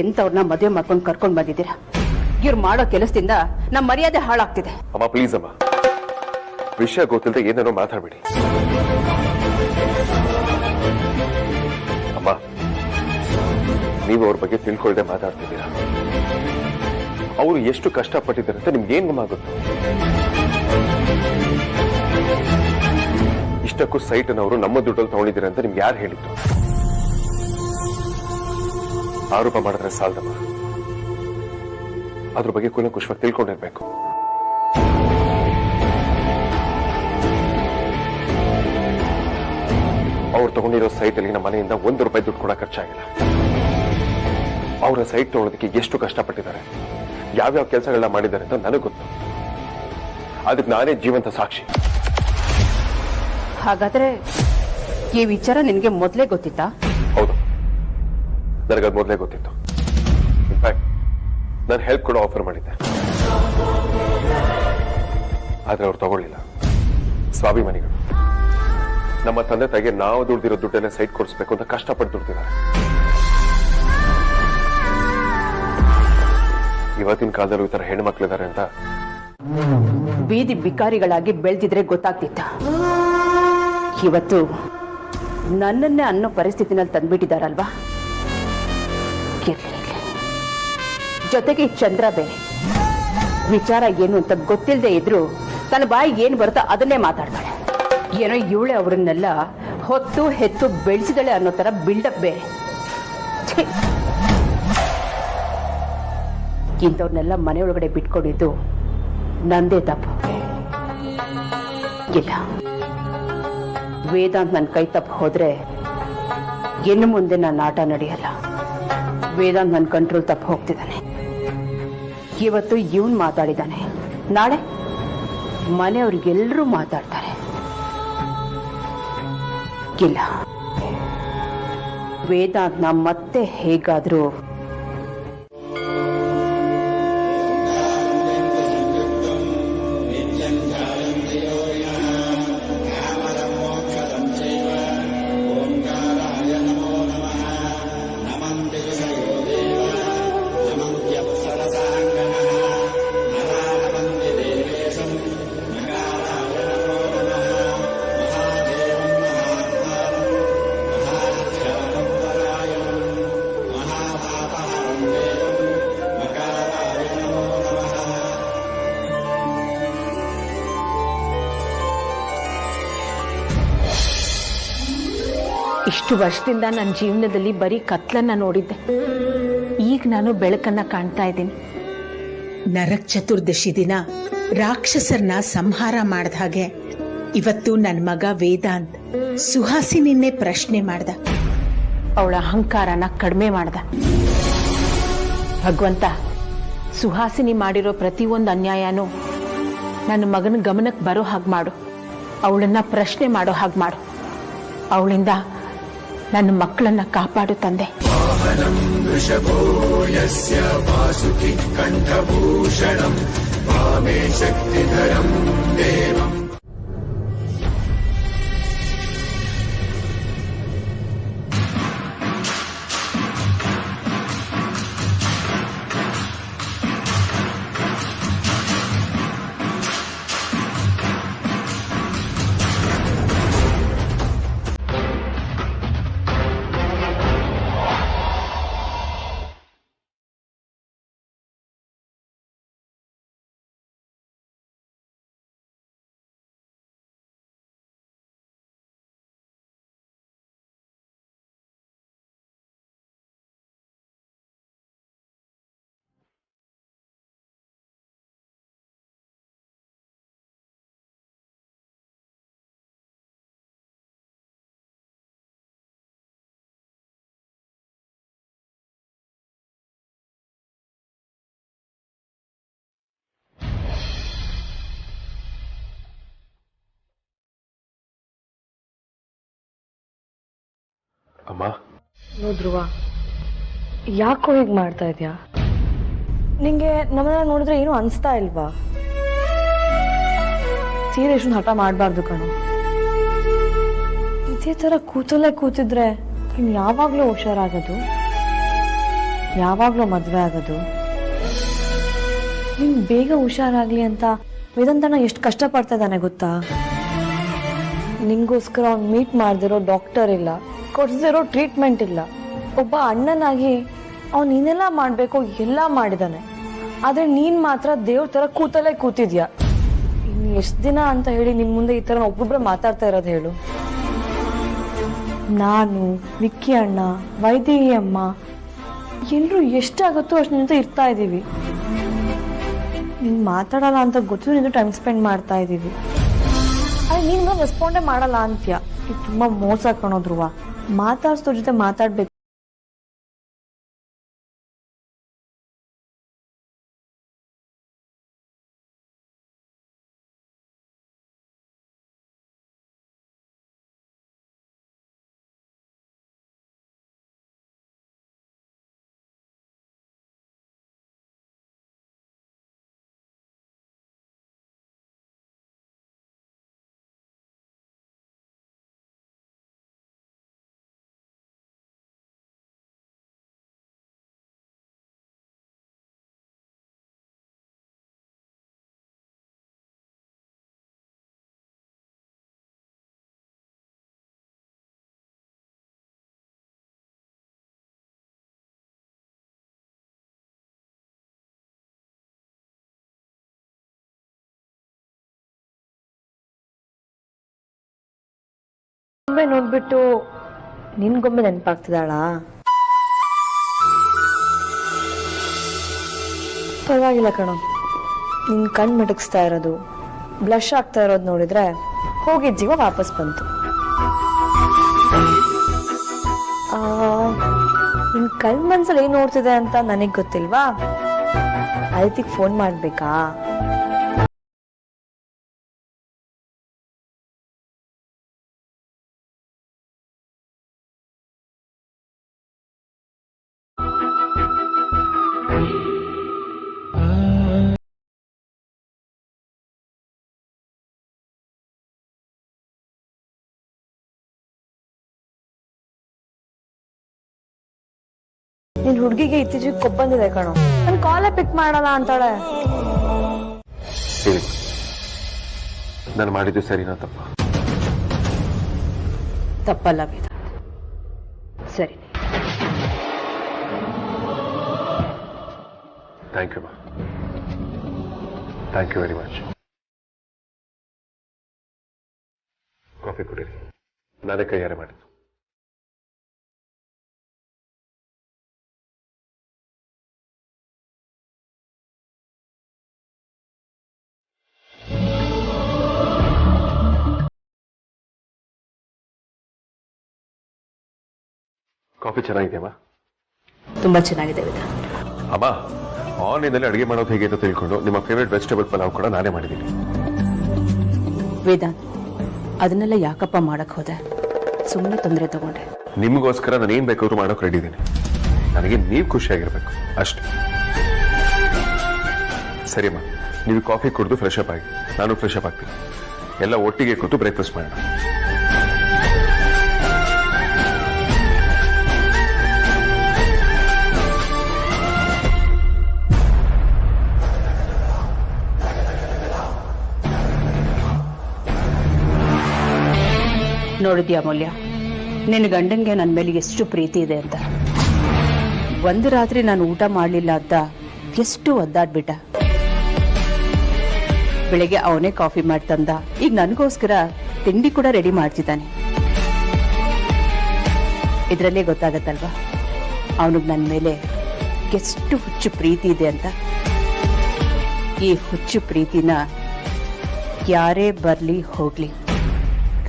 ಎಂತವ್ರನ್ನ ಮದುವೆ ಮಾಡ್ಕೊಂಡು ಕರ್ಕೊಂಡ್ ಬಂದಿದ್ದೀರಾ? ಇವ್ರು ಮಾಡೋ ಕೆಲಸದಿಂದ ನಮ್ಮ ಮರ್ಯಾದೆ ಹಾಳಾಗ್ತಿದೆ. ಅಮ್ಮ ಪ್ಲೀಸ್ ಅಮ್ಮ, ವಿಷಯ ಗೊತ್ತಿಲ್ಲದೆ ಏನೇನೋ ಮಾತಾಡ್ಬೇಡಿ ಅಮ್ಮ. ನೀವು ಅವ್ರ ಬಗ್ಗೆ ತಿಳ್ಕೊಳ್ದೆ ಮಾತಾಡ್ತಿದ್ದೀರಾ. ಅವರು ಎಷ್ಟು ಕಷ್ಟಪಟ್ಟಿದ್ದಾರೆ ಅಂತ ನಿಮ್ಗೆ ಏನ್ ಗೊತ್ತಾಗುತ್ತೆ? ಇಷ್ಟಕ್ಕೂ ಸೈಟ್ ಅವರು ನಮ್ಮ ದುಡ್ಡಲ್ಲಿ ತಗೊಂಡಿದ್ದೀರಾ ಅಂತ ನಿಮ್ಗೆ ಯಾರು ಹೇಳಿದ್ದು? ಆರೋಪ ಮಾಡಿದ್ರೆ ಸಾಲದಮ್ಮ, ಅದ್ರ ಬಗ್ಗೆ ಕುಲಂಕುಷವಾಗಿ ತಿಳ್ಕೊಂಡಿರ್ಬೇಕು. ಅವ್ರು ತಗೊಂಡಿರೋ ಸೈಟ್ ಅಲ್ಲಿ ನಮ್ಮ ಮನೆಯಿಂದ ₹1 ದುಡ್ಡು ಕೂಡ ಖರ್ಚಾಗಿಲ್ಲ. ಅವರ ಸೈಟ್ ತಗೊಳ್ಳೋದಕ್ಕೆ ಎಷ್ಟು ಕಷ್ಟಪಟ್ಟಿದ್ದಾರೆ, ಯಾವ್ಯಾವ ಕೆಲಸಗಳನ್ನ ಮಾಡಿದ್ದಾರೆ ಅಂತ ನನಗೆ ಗೊತ್ತು. ಅದಕ್ಕೆ ನಾನೇ ಜೀವಂತ ಸಾಕ್ಷಿ. ಹಾಗಾದ್ರೆ ಈ ವಿಚಾರ ನಿನಗೆ ಮೊದಲೇ ಗೊತ್ತಿತ್ತಾ? ಹೌದು, ನನಗದು ಮೊದಲೇ ಗೊತ್ತಿತ್ತು. ಇನ್ಫ್ಯಾಕ್ಟ್ ನಾನು ಹೆಲ್ಪ್ ಕೂಡ ಆಫರ್ ಮಾಡಿದ್ದೆ, ಆದ್ರೆ ಅವ್ರು ತಗೊಳ್ಳಿಲ್ಲ. ಸ್ವಾಭಿಮಾನಿಗಳು ನಮ್ಮ ತಂದೆ ತಾಯಿಗೆ ನಾವು ದುಡ್ದಿರೋ ದುಡ್ಡನ್ನೇ ಸೈಟ್ ಕೊಡಿಸ್ಬೇಕು ಅಂತ ಕಷ್ಟಪಟ್ಟು ದುಡ್ದಿದ್ದಾರೆ. ಇವತ್ತಿನ ಕಾಲದಲ್ಲೂ ಈ ತರ ಹೆಣ್ಮಕ್ಳಿದ್ದಾರೆ ಅಂತ ಬೀದಿ ಬಿಕಾರಿಗಳಾಗಿ ಬೆಳೆದಿದ್ರೆ ಗೊತ್ತಾಗ್ತಿತ್ತ. ಇವತ್ತು ನನ್ನನ್ನೇ ಅನ್ನೋ ಪರಿಸ್ಥಿತಿನಲ್ಲಿ ತಂದ್ಬಿಟ್ಟಿದಾರಲ್ವಾ. ಜೊತೆಗೆ ಚಂದ್ರ ಬೇರೆ ವಿಚಾರ ಏನು ಅಂತ ಗೊತ್ತಿಲ್ಲದೆ ಇದ್ರು ತನ್ನ ಬಾಯಿಗೆ ಏನ್ ಬರುತ್ತೋ ಅದನ್ನೇ ಮಾತಾಡ್ತಾಳೆ. ಏನೋ ಇವಳೆ ಅವರನ್ನೆಲ್ಲ ಹೊತ್ತು ಹೆತ್ತು ಬೆಳೆಸಿದಳೆ ಅನ್ನೋ ತರ ಬಿಲ್ಡಪ್ ಬೇರೆ. ಇಂಥವ್ರನ್ನೆಲ್ಲ ಮನೆಯೊಳಗಡೆ ಬಿಟ್ಕೊಂಡಿದ್ದು ನಂದೇ ತಪ್ಪು. ಇಲ್ಲ, ವೇದಾಂತ್ ನನ್ನ ಕೈ ತಪ್ಪು ಹೋದ್ರೆ ಇನ್ನು ಮುಂದೆ ನನ್ನ ಆಟ ನಡೆಯಲ್ಲ. ವೇದಾಂತ್ ನನ್ನ ಕಂಟ್ರೋಲ್ ತಪ್ಪು ಹೋಗ್ತಿದ್ದಾನೆ. ಇವತ್ತು ಇವನ್ ಮಾತಾಡಿದ್ದಾನೆ, ನಾಳೆ ಮನೆಯವ್ರಿಗೆಲ್ಲರೂ ಮಾತಾಡ್ತಾರೆ. ಇಲ್ಲ, ವೇದಾಂತ್ನ ಮತ್ತೆ ಹೇಗಾದ್ರೂ ಇಷ್ಟು ವರ್ಷದಿಂದ ನನ್ನ ಜೀವನದಲ್ಲಿ ಬರೀ ಕತ್ಲನ್ನ ನೋಡಿದ್ದೆ. ಈಗ ನಾನು ಬೆಳಕನ್ನ ಕಾಣ್ತಾ ಇದ್ದೀನಿ. ನರಕ್ ಚತುರ್ದಶಿ ದಿನ ರಾಕ್ಷಸರನ್ನ ಸಂಹಾರ ಮಾಡಿದ ಹಾಗೆ ಇವತ್ತು ನನ್ನ ಮಗ ವೇದಾಂತ್ ಸುಹಾಸಿನಿನ್ನೇ ಪ್ರಶ್ನೆ ಮಾಡ್ದ. ಅವಳ ಅಹಂಕಾರನ ಕಡಿಮೆ ಮಾಡ್ದ. ಭಗವಂತ, ಸುಹಾಸಿನಿ ಮಾಡಿರೋ ಪ್ರತಿಯೊಂದು ಅನ್ಯಾಯನೂ ನನ್ನ ಮಗನ ಗಮನಕ್ಕೆ ಬರೋ ಹಾಗೆ ಮಾಡು. ಅವಳನ್ನ ಪ್ರಶ್ನೆ ಮಾಡೋ ಹಾಗೆ ಮಾಡು. ಅವಳಿಂದ ನನ್ನ ಮಕ್ಕಳನ್ನ ಕಾಪಾಡು ತಂದೆ. ವೃಷಭೋ ಯಸ್ಯ ವಾಸುಕಿ ಕಂಠಭೂಷಣಂ ವಾಮೇ ಶಕ್ತಿಧರಂ ದೇವಂ ಅಮ್ಮ ನೋ ಧ್ರುವ, ಯಾಕೋ ಹೀಗೆ ಮಾಡ್ತಾ ಇದೆಯಾ? ನಿಂಗೆ ನಮ್ಮನ್ನ ನೋಡಿದ್ರೆ ಏನು ಅನಿಸ್ತಾ ಇಲ್ವಾ? ತೀರ ಇಷ್ಟೊಂದು ಹಠ ಮಾಡಬಾರ್ದು ಕಣೋ. ಇದೇ ಥರ ಕೂತಲ್ಲೇ ಕೂತಿದ್ರೆ ಇನ್ನು ಯಾವಾಗಲೂ ಹುಷಾರಾಗೋದು, ಯಾವಾಗಲೂ ಮದುವೆ ಆಗೋದು? ನಿಂಗೆ ಬೇಗ ಹುಷಾರಾಗಲಿ ಅಂತ ವೇದಾಂತನ ಎಷ್ಟು ಕಷ್ಟಪಡ್ತಾ ಇದ್ದಾನೆ ಗೊತ್ತಾ? ನಿಂಗೋಸ್ಕರ ಅವ್ನು ಮೀಟ್ ಮಾಡ್ದಿರೋ ಡಾಕ್ಟರ್ ಇಲ್ಲ, ಕೊಡ್ಸಿರೋ ಟ್ರೀಟ್ಮೆಂಟ್ ಇಲ್ಲ. ಒಬ್ಬ ಅಣ್ಣನಾಗಿ ಅವ್ನು ಇನ್ನೆಲ್ಲ ಮಾಡಬೇಕು ಎಲ್ಲ ಮಾಡಿದಾನೆ. ಆದರೆ ನೀನು ಮಾತ್ರ ದೇವ್ರ ಥರ ಕೂತಲ್ಲೇ ಕೂತಿದ್ಯಾ. ಇನ್ನು ಎಷ್ಟು ದಿನ ಅಂತ ಹೇಳಿ ನಿಮ್ಮ ಮುಂದೆ ಈ ಥರ ಒಬ್ಬೊಬ್ಬರೇ ಮಾತಾಡ್ತಾ ಇರೋದು ಹೇಳು? ನಾನು, ವಿಕ್ಕಿ ಅಣ್ಣ, ವೈದೇಹಿ ಅಮ್ಮ ಎಲ್ಲರೂ ಎಷ್ಟಾಗುತ್ತೋ ಅಷ್ಟು ನಿಂತ ಇರ್ತಾ ಇದ್ದೀವಿ. ನೀನು ಮಾತಾಡಲ್ಲ ಅಂತ ಗೊತ್ತು, ನೀನು ಟೈಮ್ ಸ್ಪೆಂಡ್ ಮಾಡ್ತಾ ಇದ್ದೀವಿ. ಆದರೆ ನೀನು ರೆಸ್ಪಾಂಡೇ ಮಾಡಲ್ಲ ಅಂತ್ಯ. ಇದು ತುಂಬ ಮೋಸ ಕಣೋ ಧ್ರುವ. ಮಾತಾಡ್ಸೋ ಜೊತೆ ಮಾತಾಡ್ಬೇಕು. ಗೊಂಬೆ ನೋಡ್ಬಿಟ್ಟು ನಿನ್ ಗೊಂಬೆ ನೆನಪಾಗ್ತಿದ್ದಾಳ? ಪರವಾಗಿಲ್ಲ ಕಣೋ, ನಿನ್ ಕಣ್ ಮಿಟಕ್ಸ್ತಾ ಇರೋದು, ಬ್ಲಶ್ ಆಗ್ತಾ ಇರೋದು ನೋಡಿದ್ರೆ ಹೋಗಿದ್ದ ಜೀವ ವಾಪಸ್ ಬಂತು. ನಿನ್ ಕಣ್ ಮನ್ಸಲ್ಲಿ ಏನ್ ನೋಡ್ತಿದೆ ಅಂತ ನನಗ್ ಗೊತ್ತಿಲ್ವಾ? ಅದಕ್ಕೆ ಫೋನ್ ಮಾಡ್ಬೇಕಾ? ನಿನ್ ಹುಡುಗಿಗೆ ಇತ್ತೀಚೆಗೆ ಕೊಬ್ಬ ಬಂದಿದೆ ಕಣೋ, ನನ್ ಕಾಲೇ ಪಿಕ್ ಮಾಡಲ್ಲ ಅಂತಾಳೆ. ಹೇಳಿ, ನಾನು ಮಾಡಿದ್ದು ಸರಿನಾ ತಪ್ಪ? ತಪ್ಪಲ್ಲ ವೇದ, ಸರಿ. ಥ್ಯಾಂಕ್ ಯು ಮಾ, thank you very much. Coffee ಕುಡೀರಿ, ನಾನೇ ಕೈಯಾರೆ ಮಾಡಿದ್ದು. ಕಾಫಿ ಚೆನ್ನಾಗಿದೆಯಮ್ಮ? ತುಂಬಾ ಚೆನ್ನಾಗಿದೆ ವೇದ. ಅಮ್ಮ, ಆನ್ಲೈನಲ್ಲಿ ಅಡುಗೆ ಮಾಡೋದು ಹೇಗೆ ಅಂತ ತಿಳ್ಕೊಂಡು ನಿಮ್ಮ ಫೇವ್ರೆಟ್ ವೆಜಿಟೇಬಲ್ ಪಲಾವ್ ಕೂಡ ನಾನೇ ಮಾಡಿದ್ದೀನಿ. ವೇದಾಂತ್, ಅದನ್ನೆಲ್ಲ ಯಾಕಪ್ಪ ಮಾಡಕ್ ಹೋದೆ? ಸುಮ್ಮನೆ ತೊಂದರೆ ತಗೊಂಡೆ. ನಿಮಗೋಸ್ಕರ ನಾನು ಏನ್ ಬೇಕಾದ್ರೂ ಮಾಡೋಕೆ ರೆಡಿ ಇದ್ದೀನಿ. ನನಗೆ ನೀವು ಖುಷಿಯಾಗಿರ್ಬೇಕು ಅಷ್ಟೇ. ಸರಿ ಅಮ್ಮ, ನೀವು ಕಾಫಿ ಕುಡಿದು ಫ್ರೆಶ್ ಅಪ್ ಆಗಿ, ನಾನು ಫ್ರೆಶ್ ಅಪ್ ಆಗ್ತೀನಿ. ಎಲ್ಲ ಒಟ್ಟಿಗೆ ಕೂತು ಬ್ರೇಕ್ಫಾಸ್ಟ್ ಮಾಡೋಣ. ನೋಡಿದ್ಯಾ ಅಮೂಲ್ಯ, ನಿನ್ನ ಗಂಡಂಗೆ ನನ್ನ ಮೇಲೆ ಎಷ್ಟು ಪ್ರೀತಿ ಇದೆ ಅಂತ. ಒಂದು ರಾತ್ರಿ ನಾನು ಊಟ ಮಾಡಲಿಲ್ಲ ಅಂತ ಎಷ್ಟು ಒದ್ದಾಡ್ಬಿಟ್ಟ. ಬೆಳಗ್ಗೆ ಅವನೇ ಕಾಫಿ ಮಾಡಿ ತಂದ, ಈಗ ನನಗೋಸ್ಕರ ತಿಂಡಿ ಕೂಡ ರೆಡಿ ಮಾಡ್ತಿದ್ದಾನೆ. ಇದರಲ್ಲೇ ಗೊತ್ತಾಗತ್ತಲ್ವಾ ಅವನಿಗೆ ನನ್ನ ಮೇಲೆ ಎಷ್ಟು ಹುಚ್ಚು ಪ್ರೀತಿ ಇದೆ ಅಂತ. ಈ ಹುಚ್ಚು ಪ್ರೀತಿನ ಯಾರೇ ಬರಲಿ ಹೋಗ್ಲಿ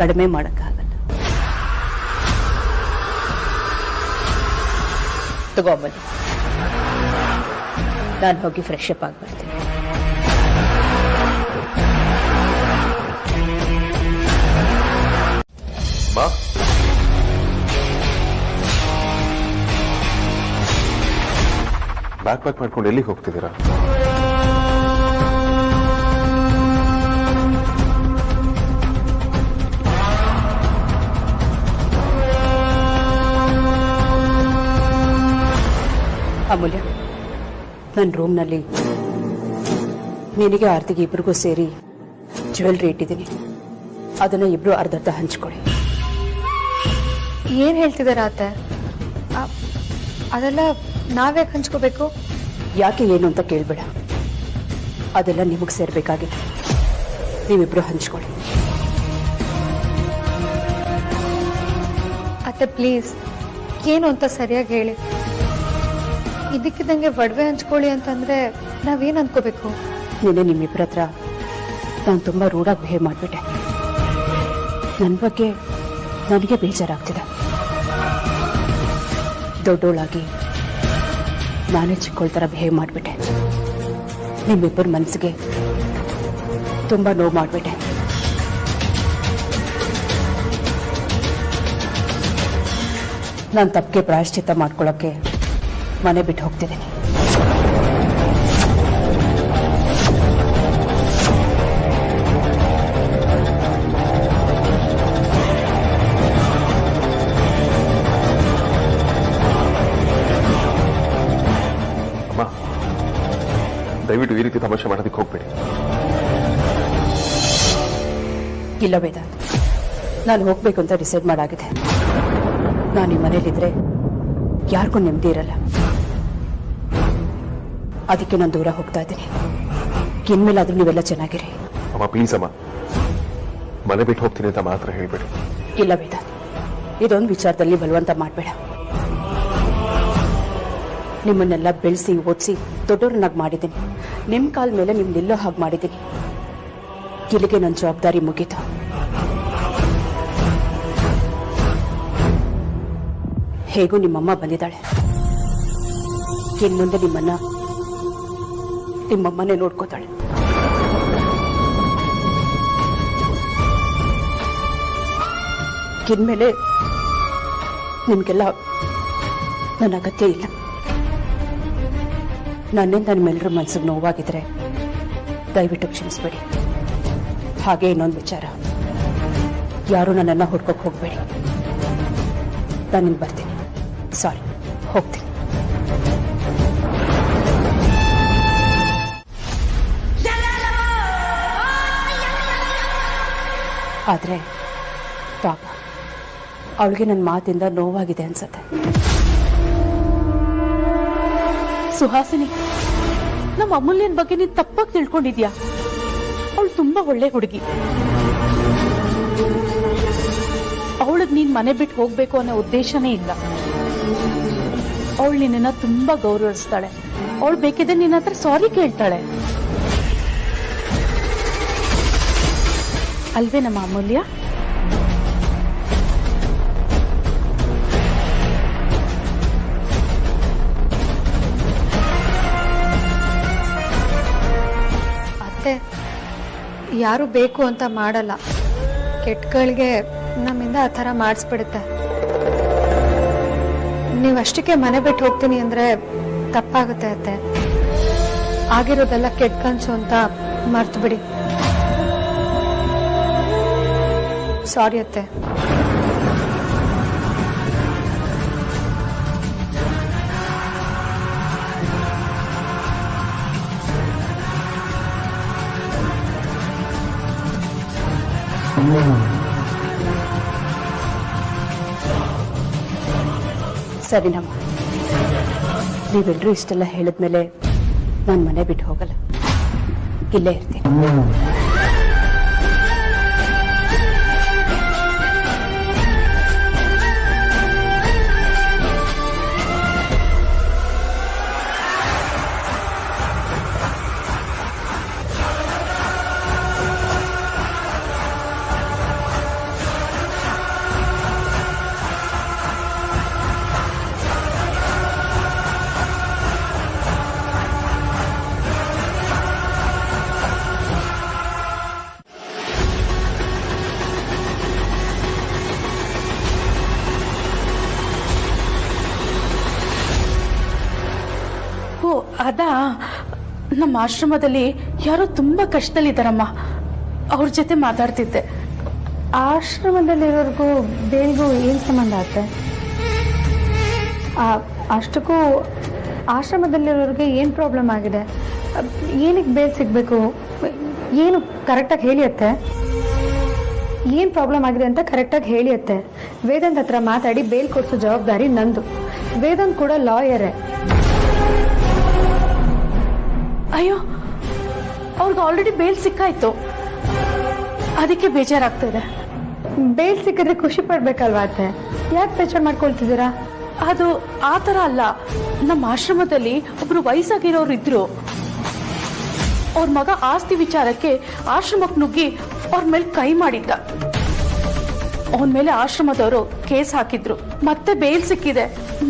ಕಡಿಮೆ ಮಾಡೋಕ್ಕಾಗಲ್ಲ. ತಗೊಂಬನ್ನಿ, ನಾನು ಹೋಗಿ ಫ್ರೆಶ್ ಅಪ್ ಆಗಿ ಬರ್ತೀನಿ. ಬ್ಯಾಗ್ ಪ್ಯಾಕ್ ಮಾಡ್ಕೊಂಡು ಎಲ್ಲಿಗೆ ಹೋಗ್ತಿದ್ದೀರಾ? ಅಮೂಲ್ಯ, ನನ್ನ ರೂಮ್ನಲ್ಲಿ ನಿನಗೆ ಆರ್ತಿಗೆ ಇಬ್ರಿಗೂ ಸೇರಿ ಜ್ಯುವೆಲ್ರಿ ಇಟ್ಟಿದ್ದೀನಿ. ಅದನ್ನ ಇಬ್ರು ಅರ್ಧರ್ಧ ಹಂಚ್ಕೊಳ್ಳಿ. ಏನು ಹೇಳ್ತಿದ್ದಾರೆ ಅತ್ತೆ? ಅದೆಲ್ಲ ನಾವ್ಯಾಕೆ ಹಂಚ್ಕೋಬೇಕು? ಯಾಕೆ ಏನು ಅಂತ ಕೇಳಬೇಡ. ಅದೆಲ್ಲ ನಿಮಗೆ ಸೇರ್ಬೇಕಾಗಿದೆ. ನೀವಿಬ್ರು ಹಂಚ್ಕೊಳ್ಳಿ. ಅತ್ತೆ ಪ್ಲೀಸ್, ಏನು ಅಂತ ಸರಿಯಾಗಿ ಹೇಳಿ. ಇದಕ್ಕಿದ್ದಂಗೆ ಒಡವೆ ಹಂಚ್ಕೊಳ್ಳಿ ಅಂತಂದ್ರೆ ನಾವೇನು ಅನ್ಕೋಬೇಕು? ನಿನ್ನೆ ನಿಮ್ಮಿಬ್ಬರ ಹತ್ರ ನಾನು ತುಂಬ ರೂಢಾಗಿ ಬಿಹೇವ್ ಮಾಡಿಬಿಟ್ಟೆ. ನನ್ನ ಬಗ್ಗೆ ನನಗೆ ಬೇಜಾರಾಗ್ತಿದೆ. ದೊಡ್ಡೋಳಾಗಿ ನಾನೇ ಚಿಕ್ಕೋಳ ಥರ ಬಿಹೇವ್ ಮಾಡಿಬಿಟ್ಟೆ. ನಿಮ್ಮಿಬ್ಬರ ಮನಸ್ಸಿಗೆ ತುಂಬ ನೋವು ಮಾಡಿಬಿಟ್ಟೆ. ನಾನು ತಪ್ಪಿಗೆ ಪ್ರಾಯಶ್ಚಿತ್ತ ಮಾಡ್ಕೊಳ್ಳೋಕ್ಕೆ ಮನೆ ಬಿಟ್ಟು ಹೋಗ್ತಿದ್ದೀನಿ. ಅಮ್ಮ, ದಯವಿಟ್ಟು ಈ ರೀತಿ ತಮಾಷೆ ಮಾಡೋದಕ್ಕೆ ಹೋಗ್ಬೇಡಿ. ಇಲ್ಲ ವೇದಾಂತ್, ನಾನು ಹೋಗ್ಬೇಕು ಅಂತ ಡಿಸೈಡ್ ಮಾಡಾಗಿದೆ. ನಾನು ಈ ಮನೇಲಿದ್ರೆ ಯಾರಿಗೂ ನೆಮ್ಮದಿ ಇರಲ್ಲ. ಅದಕ್ಕೆ ನಾನು ದೂರ ಹೋಗ್ತಾ ಇದ್ದೀನಿ. ಇನ್ಮೇಲಾದ್ರೂ ನೀವೆಲ್ಲ ಚೆನ್ನಾಗಿರಿ. ಅಮ್ಮ ಪ್ಲೀಸ್ ಅಮ್ಮ, ಮನೆ ಬಿಟ್ಟು ಹೋಗ್ತೀನಿ ಅಂತ ಮಾತ್ರ ಹೇಳ್ಬೇಡಿ. ಇಲ್ಲ ವೇದಾಂತ್, ಇದೊಂದು ವಿಚಾರದಲ್ಲಿ ಬಲವಂತ ಮಾಡಬೇಡ. ನಿಮ್ಮನ್ನೆಲ್ಲ ಬೆಳೆಸಿ ಓದಿಸಿ ದೊಡ್ಡವ್ರನ್ನಾಗಿ ಮಾಡಿದ್ದೀನಿ. ನಿಮ್ಮ ಕಾಲ ಮೇಲೆ ನೀವು ನಿಲ್ಲೋ ಹಾಗೆ ಮಾಡಿದ್ದೀನಿ. ಇಲ್ಲಿಗೆ ನನ್ನ ಜವಾಬ್ದಾರಿ ಮುಗೀತು. ಹೇಗೂ ನಿಮ್ಮಮ್ಮ ಬಂದಿದ್ದಾಳೆ. ಇನ್ನು ಮುಂದೆ ನಿಮ್ಮಮ್ಮನೇ ನೋಡ್ಕೋತಾಳೆ. ಇನ್ಮೇಲೆ ನಿಮ್ಗೆಲ್ಲ ನನ್ನ ಅಗತ್ಯ ಇಲ್ಲ. ನನ್ನಿಂದ ನಿಮ್ಮೆಲ್ಲರ ಮನಸ್ಸಿಗೆ ನೋವಾಗಿದ್ರೆ ದಯವಿಟ್ಟು ಕ್ಷಮಿಸ್ಬೇಡಿ. ಹಾಗೆ ಇನ್ನೊಂದು ವಿಚಾರ, ಯಾರು ನನ್ನನ್ನು ಹುಡ್ಕೋಕ್ ಹೋಗ್ಬೇಡಿ. ನಾನು ಬರ್ತೀನಿ. ಸಾರಿ, ಹೋಗ್ತೀನಿ. ಆದ್ರೆ ಪಾಪ, ಅವಳಿಗೆ ನನ್ನ ಮಾತಿಂದ ನೋವಾಗಿದೆ ಅನ್ಸತ್ತೆ. ಸುಹಾಸಿನಿ, ನಮ್ಮ ಅಮೂಲ್ಯನ ಬಗ್ಗೆ ನೀನ್ ತಪ್ಪಾಗಿ ತಿಳ್ಕೊಂಡಿದ್ಯಾ? ಅವಳು ತುಂಬಾ ಒಳ್ಳೆ ಹುಡುಗಿ. ಅವಳಿಗೆ ನೀನ್ ಮನೆ ಬಿಟ್ಟು ಹೋಗ್ಬೇಕು ಅನ್ನೋ ಉದ್ದೇಶನೇ ಇಲ್ಲ. ಅವಳು ನಿನ್ನ ತುಂಬಾ ಗೌರವಿಸ್ತಾಳೆ. ಅವಳು ಬೇಕಿದ್ರೆ ನಿನ್ನ ಹತ್ರ ಸಾರಿ ಕೇಳ್ತಾಳೆ. ಅಲ್ವೇ ನಮ್ಮ ಅಮೂಲ್ಯ? ಅತ್ತೆ, ಯಾರು ಬೇಕು ಅಂತ ಮಾಡಲ್ಲ. ಕೆಟ್ಟಗಳಿಗೆ ನಮ್ಮಿಂದ ಆ ಥರ ಮಾಡಿಸ್ಬಿಡುತ್ತೆ. ನೀವಷ್ಟಕ್ಕೆ ಮನೆ ಬಿಟ್ಟು ಹೋಗ್ತೀನಿ ಅಂದ್ರೆ ತಪ್ಪಾಗುತ್ತೆ ಅತ್ತೆ. ಆಗಿರೋದೆಲ್ಲ ಕೆಟ್ಟ ಕನ್ಸು ಅಂತ ಮರ್ತು ಬಿಡಿ. ಸಾರಿ ಅತ್ತೆ. ಸರಿನಮ್ಮ, ನೀವೆಲ್ಲರೂ ಇಷ್ಟೆಲ್ಲ ಹೇಳಿದ್ಮೇಲೆ ನಾನು ಮನೆ ಬಿಟ್ಟು ಹೋಗಲ್ಲ, ಇಲ್ಲೇ ಇರ್ತೀನಿ. ನಮ್ಮ ಆಶ್ರಮದಲ್ಲಿ ಯಾರೋ ತುಂಬಾ ಕಷ್ಟದಲ್ಲಿದ್ದಾರಮ್ಮ, ಅವ್ರ ಜೊತೆ ಮಾತಾಡ್ತಿದ್ದೆ. ಆಶ್ರಮದಲ್ಲಿರೋರ್ಗೂ ಬೇಲ್ಗೂ ಏನು ಸಂಬಂಧ ಆಗುತ್ತೆ? ಅಷ್ಟಕ್ಕೂ ಆಶ್ರಮದಲ್ಲಿರೋರಿಗೆ ಏನು ಪ್ರಾಬ್ಲಮ್ ಆಗಿದೆ? ಏನಕ್ಕೆ ಬೇಲ್ ಸಿಗಬೇಕು? ಏನು ಕರೆಕ್ಟಾಗಿ ಹೇಳಿಯತ್ತೆ? ಏನು ಪ್ರಾಬ್ಲಮ್ ಆಗಿದೆ ಅಂತ ಕರೆಕ್ಟಾಗಿ ಹೇಳಿಯತ್ತೆ. ವೇದಾಂತ್ ಹತ್ರ ಮಾತಾಡಿ ಬೇಲ್ ಕೊಡಿಸೋ ಜವಾಬ್ದಾರಿ ನಂದು. ವೇದಾಂತ್ ಕೂಡ ಲಾಯರೇ. ಅಯ್ಯೋ, ಅವ್ರಿಗೆ ಆಲ್ರೆಡಿ ಬೇಲ್ ಸಿಕ್ಕಾಯ್ತು, ಅದಕ್ಕೆ ಬೇಜಾರಾಗ್ತಿದೆ. ಬೇಲ್ ಸಿಕ್ಕಿದ್ರೆ ಖುಷಿ ಪಡ್ಬೇಕಲ್ವಾ ಅತ್ತೆ? ಯಾಕೆ ಬೇಜಾರು ಮಾಡ್ಕೊಳ್ತಿದ್ದೀರಾ? ಅದು ಆ ಥರ ಅಲ್ಲ. ನಮ್ಮ ಆಶ್ರಮದಲ್ಲಿ ಒಬ್ರು ವಯಸ್ಸಾಗಿರೋರು ಇದ್ರು. ಅವ್ರ ಮಗ ಆಸ್ತಿ ವಿಚಾರಕ್ಕೆ ಆಶ್ರಮಕ್ಕೆ ನುಗ್ಗಿ ಅವ್ರ ಮೇಲೆ ಕೈ ಮಾಡಿದ್ದ. ಅವನ ಮೇಲೆ ಆಶ್ರಮದವರು ಕೇಸ್ ಹಾಕಿದ್ರು. ಮತ್ತೆ ಬೇಲ್ ಸಿಕ್ಕಿದೆ.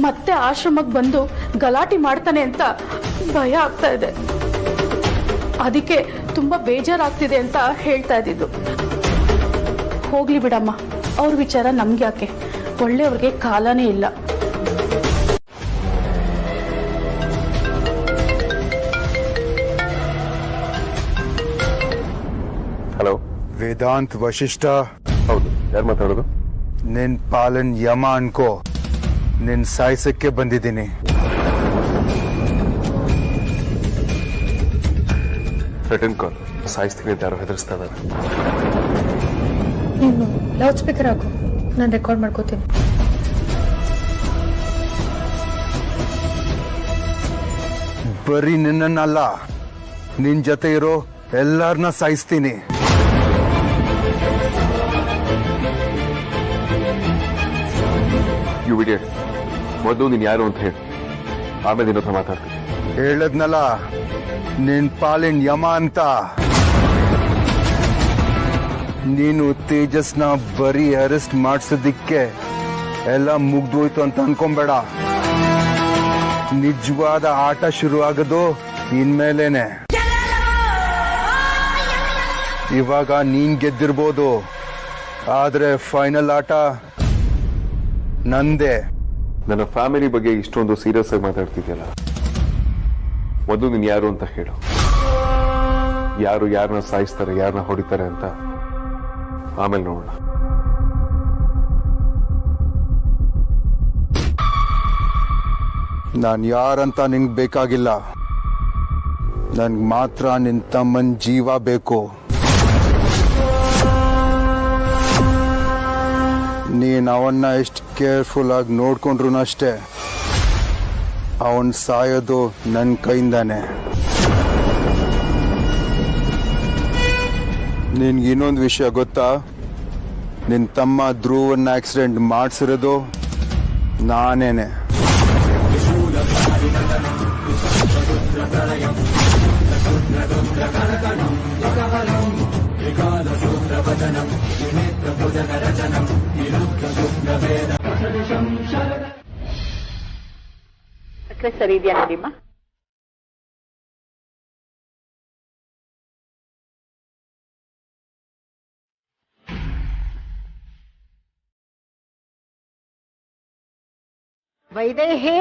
ಮತ್ತೆ ಆಶ್ರಮಕ್ಕೆ ಬಂದು ಗಲಾಟೆ ಮಾಡ್ತಾನೆ ಅಂತ ಭಯ ಆಗ್ತಾ ಇದೆ. ಅದಕ್ಕೆ ತುಂಬಾ ಬೇಜಾರಾಗ್ತಿದೆ ಅಂತ ಹೇಳ್ತಾ ಇದ್ದಿದ್ದು. ಹೋಗ್ಲಿ ಬಿಡಮ್ಮ, ಅವ್ರ ವಿಚಾರ ನಮ್ಗೆ ಯಾಕೆ? ಒಳ್ಳೆಯವ್ರಿಗೆ ಕಾಲನೇ ಇಲ್ಲ. ಹಲೋ, ವೇದಾಂತ್ ವಶಿಷ್ಠ? ಹೌದು, ಯಾರು ಮಾತಾಡೋದು? ನಿನ್ ಪಾಲನ್ ಯಮ ಅನ್ಕೋ. ನಿನ್ ಸಾಯಿಸಕ್ಕೆ ಬಂದಿದ್ದೀನಿ. Return call. ಸಾಯಿಸ್ತೀನಿ ಅಂತ ಯಾರು ಹೆದರ್ಸ್ತಾ ಇದ್ದಾರೆ. ನೀನು ಲೌಡ್ ಸ್ಪೀಕರ್ ಹಾಕು, ನಾನು ರೆಕಾರ್ಡ್ ಮಾಡ್ಕೋತೀನಿ. ಬರೀ ನಿನ್ನನ್ನಲ್ಲ, ನಿನ್ ಜೊತೆ ಇರೋ ಎಲ್ಲಾರನ್ನ ಸಾಯಿಸ್ತೀನಿ. ಯು ಇಡಿಯಟ್, ಮೊದಲು ನೀನು ಯಾರು ಅಂತ ಹೇಳಿ, ಆಮೇಲೆ ನಿನ್ನ ಹತ್ರ ಮಾತಾಡ್ತೀನಿ. ಹೇಳದ್ನಲ್ಲ, ನಿನ್ ಪಾಲಿನ ಯಮ ಅಂತ. ನೀನು ತೇಜಸ್ನ ಬರೀ ಅರೆಸ್ಟ್ ಮಾಡಿಸೋದಿಕ್ಕೆ ಎಲ್ಲ ಮುಗ್ದೋಯ್ತು ಅಂತ ಅನ್ಕೊಂಬೇಡ. ನಿಜವಾದ ಆಟ ಶುರು ಆಗೋದು ಇನ್ಮೇಲೇನೆ. ಇವಾಗ ನೀನ್ ಗೆದ್ದಿರ್ಬೋದು, ಆದ್ರೆ ಫೈನಲ್ ಆಟ ನಂದೇ. ನನ್ನ ಫ್ಯಾಮಿಲಿ ಬಗ್ಗೆ ಇಷ್ಟೊಂದು ಸೀರಿಯಸ್ ಆಗಿ ಮಾತಾಡ್ತಿದ್ಯಲ್ಲ, ಮೊದಲು ನೀನು ಯಾರು ಅಂತ ಹೇಳು. ಯಾರು ಯಾರನ್ನ ಸಾಯಿಸ್ತಾರೆ, ಯಾರನ್ನ ಹೊಡಿತಾರೆ ಅಂತ ಆಮೇಲೆ ನೋಡೋಣ. ನಾನು ಯಾರಂತ ನಿಂಗೆ ಬೇಕಾಗಿಲ್ಲ. ನನ್ಗೆ ಮಾತ್ರ ನಿನ್ ತಮ್ಮನ್ ಜೀವ ಬೇಕು. ನೀನ್ ಅವನ್ನ ಎಷ್ಟು ಕೇರ್ಫುಲ್ ಆಗಿ ನೋಡ್ಕೊಂಡ್ರು ಅಷ್ಟೇ, ಅವನ್ ಸಾಯೋದು ನನ್ನ ಕೈಯಿಂದಾನೆ. ನಿನ್ಗೆ ಇನ್ನೊಂದು ವಿಷಯ ಗೊತ್ತಾ? ನಿನ್ ತಮ್ಮ ಧ್ರುವನ್ನ ಆಕ್ಸಿಡೆಂಟ್ ಮಾಡಿಸಿರೋದು ನಾನೇನೆ. ಸರಿ ಇದೆಯಾ ನೋಡಿಮ್ಮ? ವೈದೇಹಿ,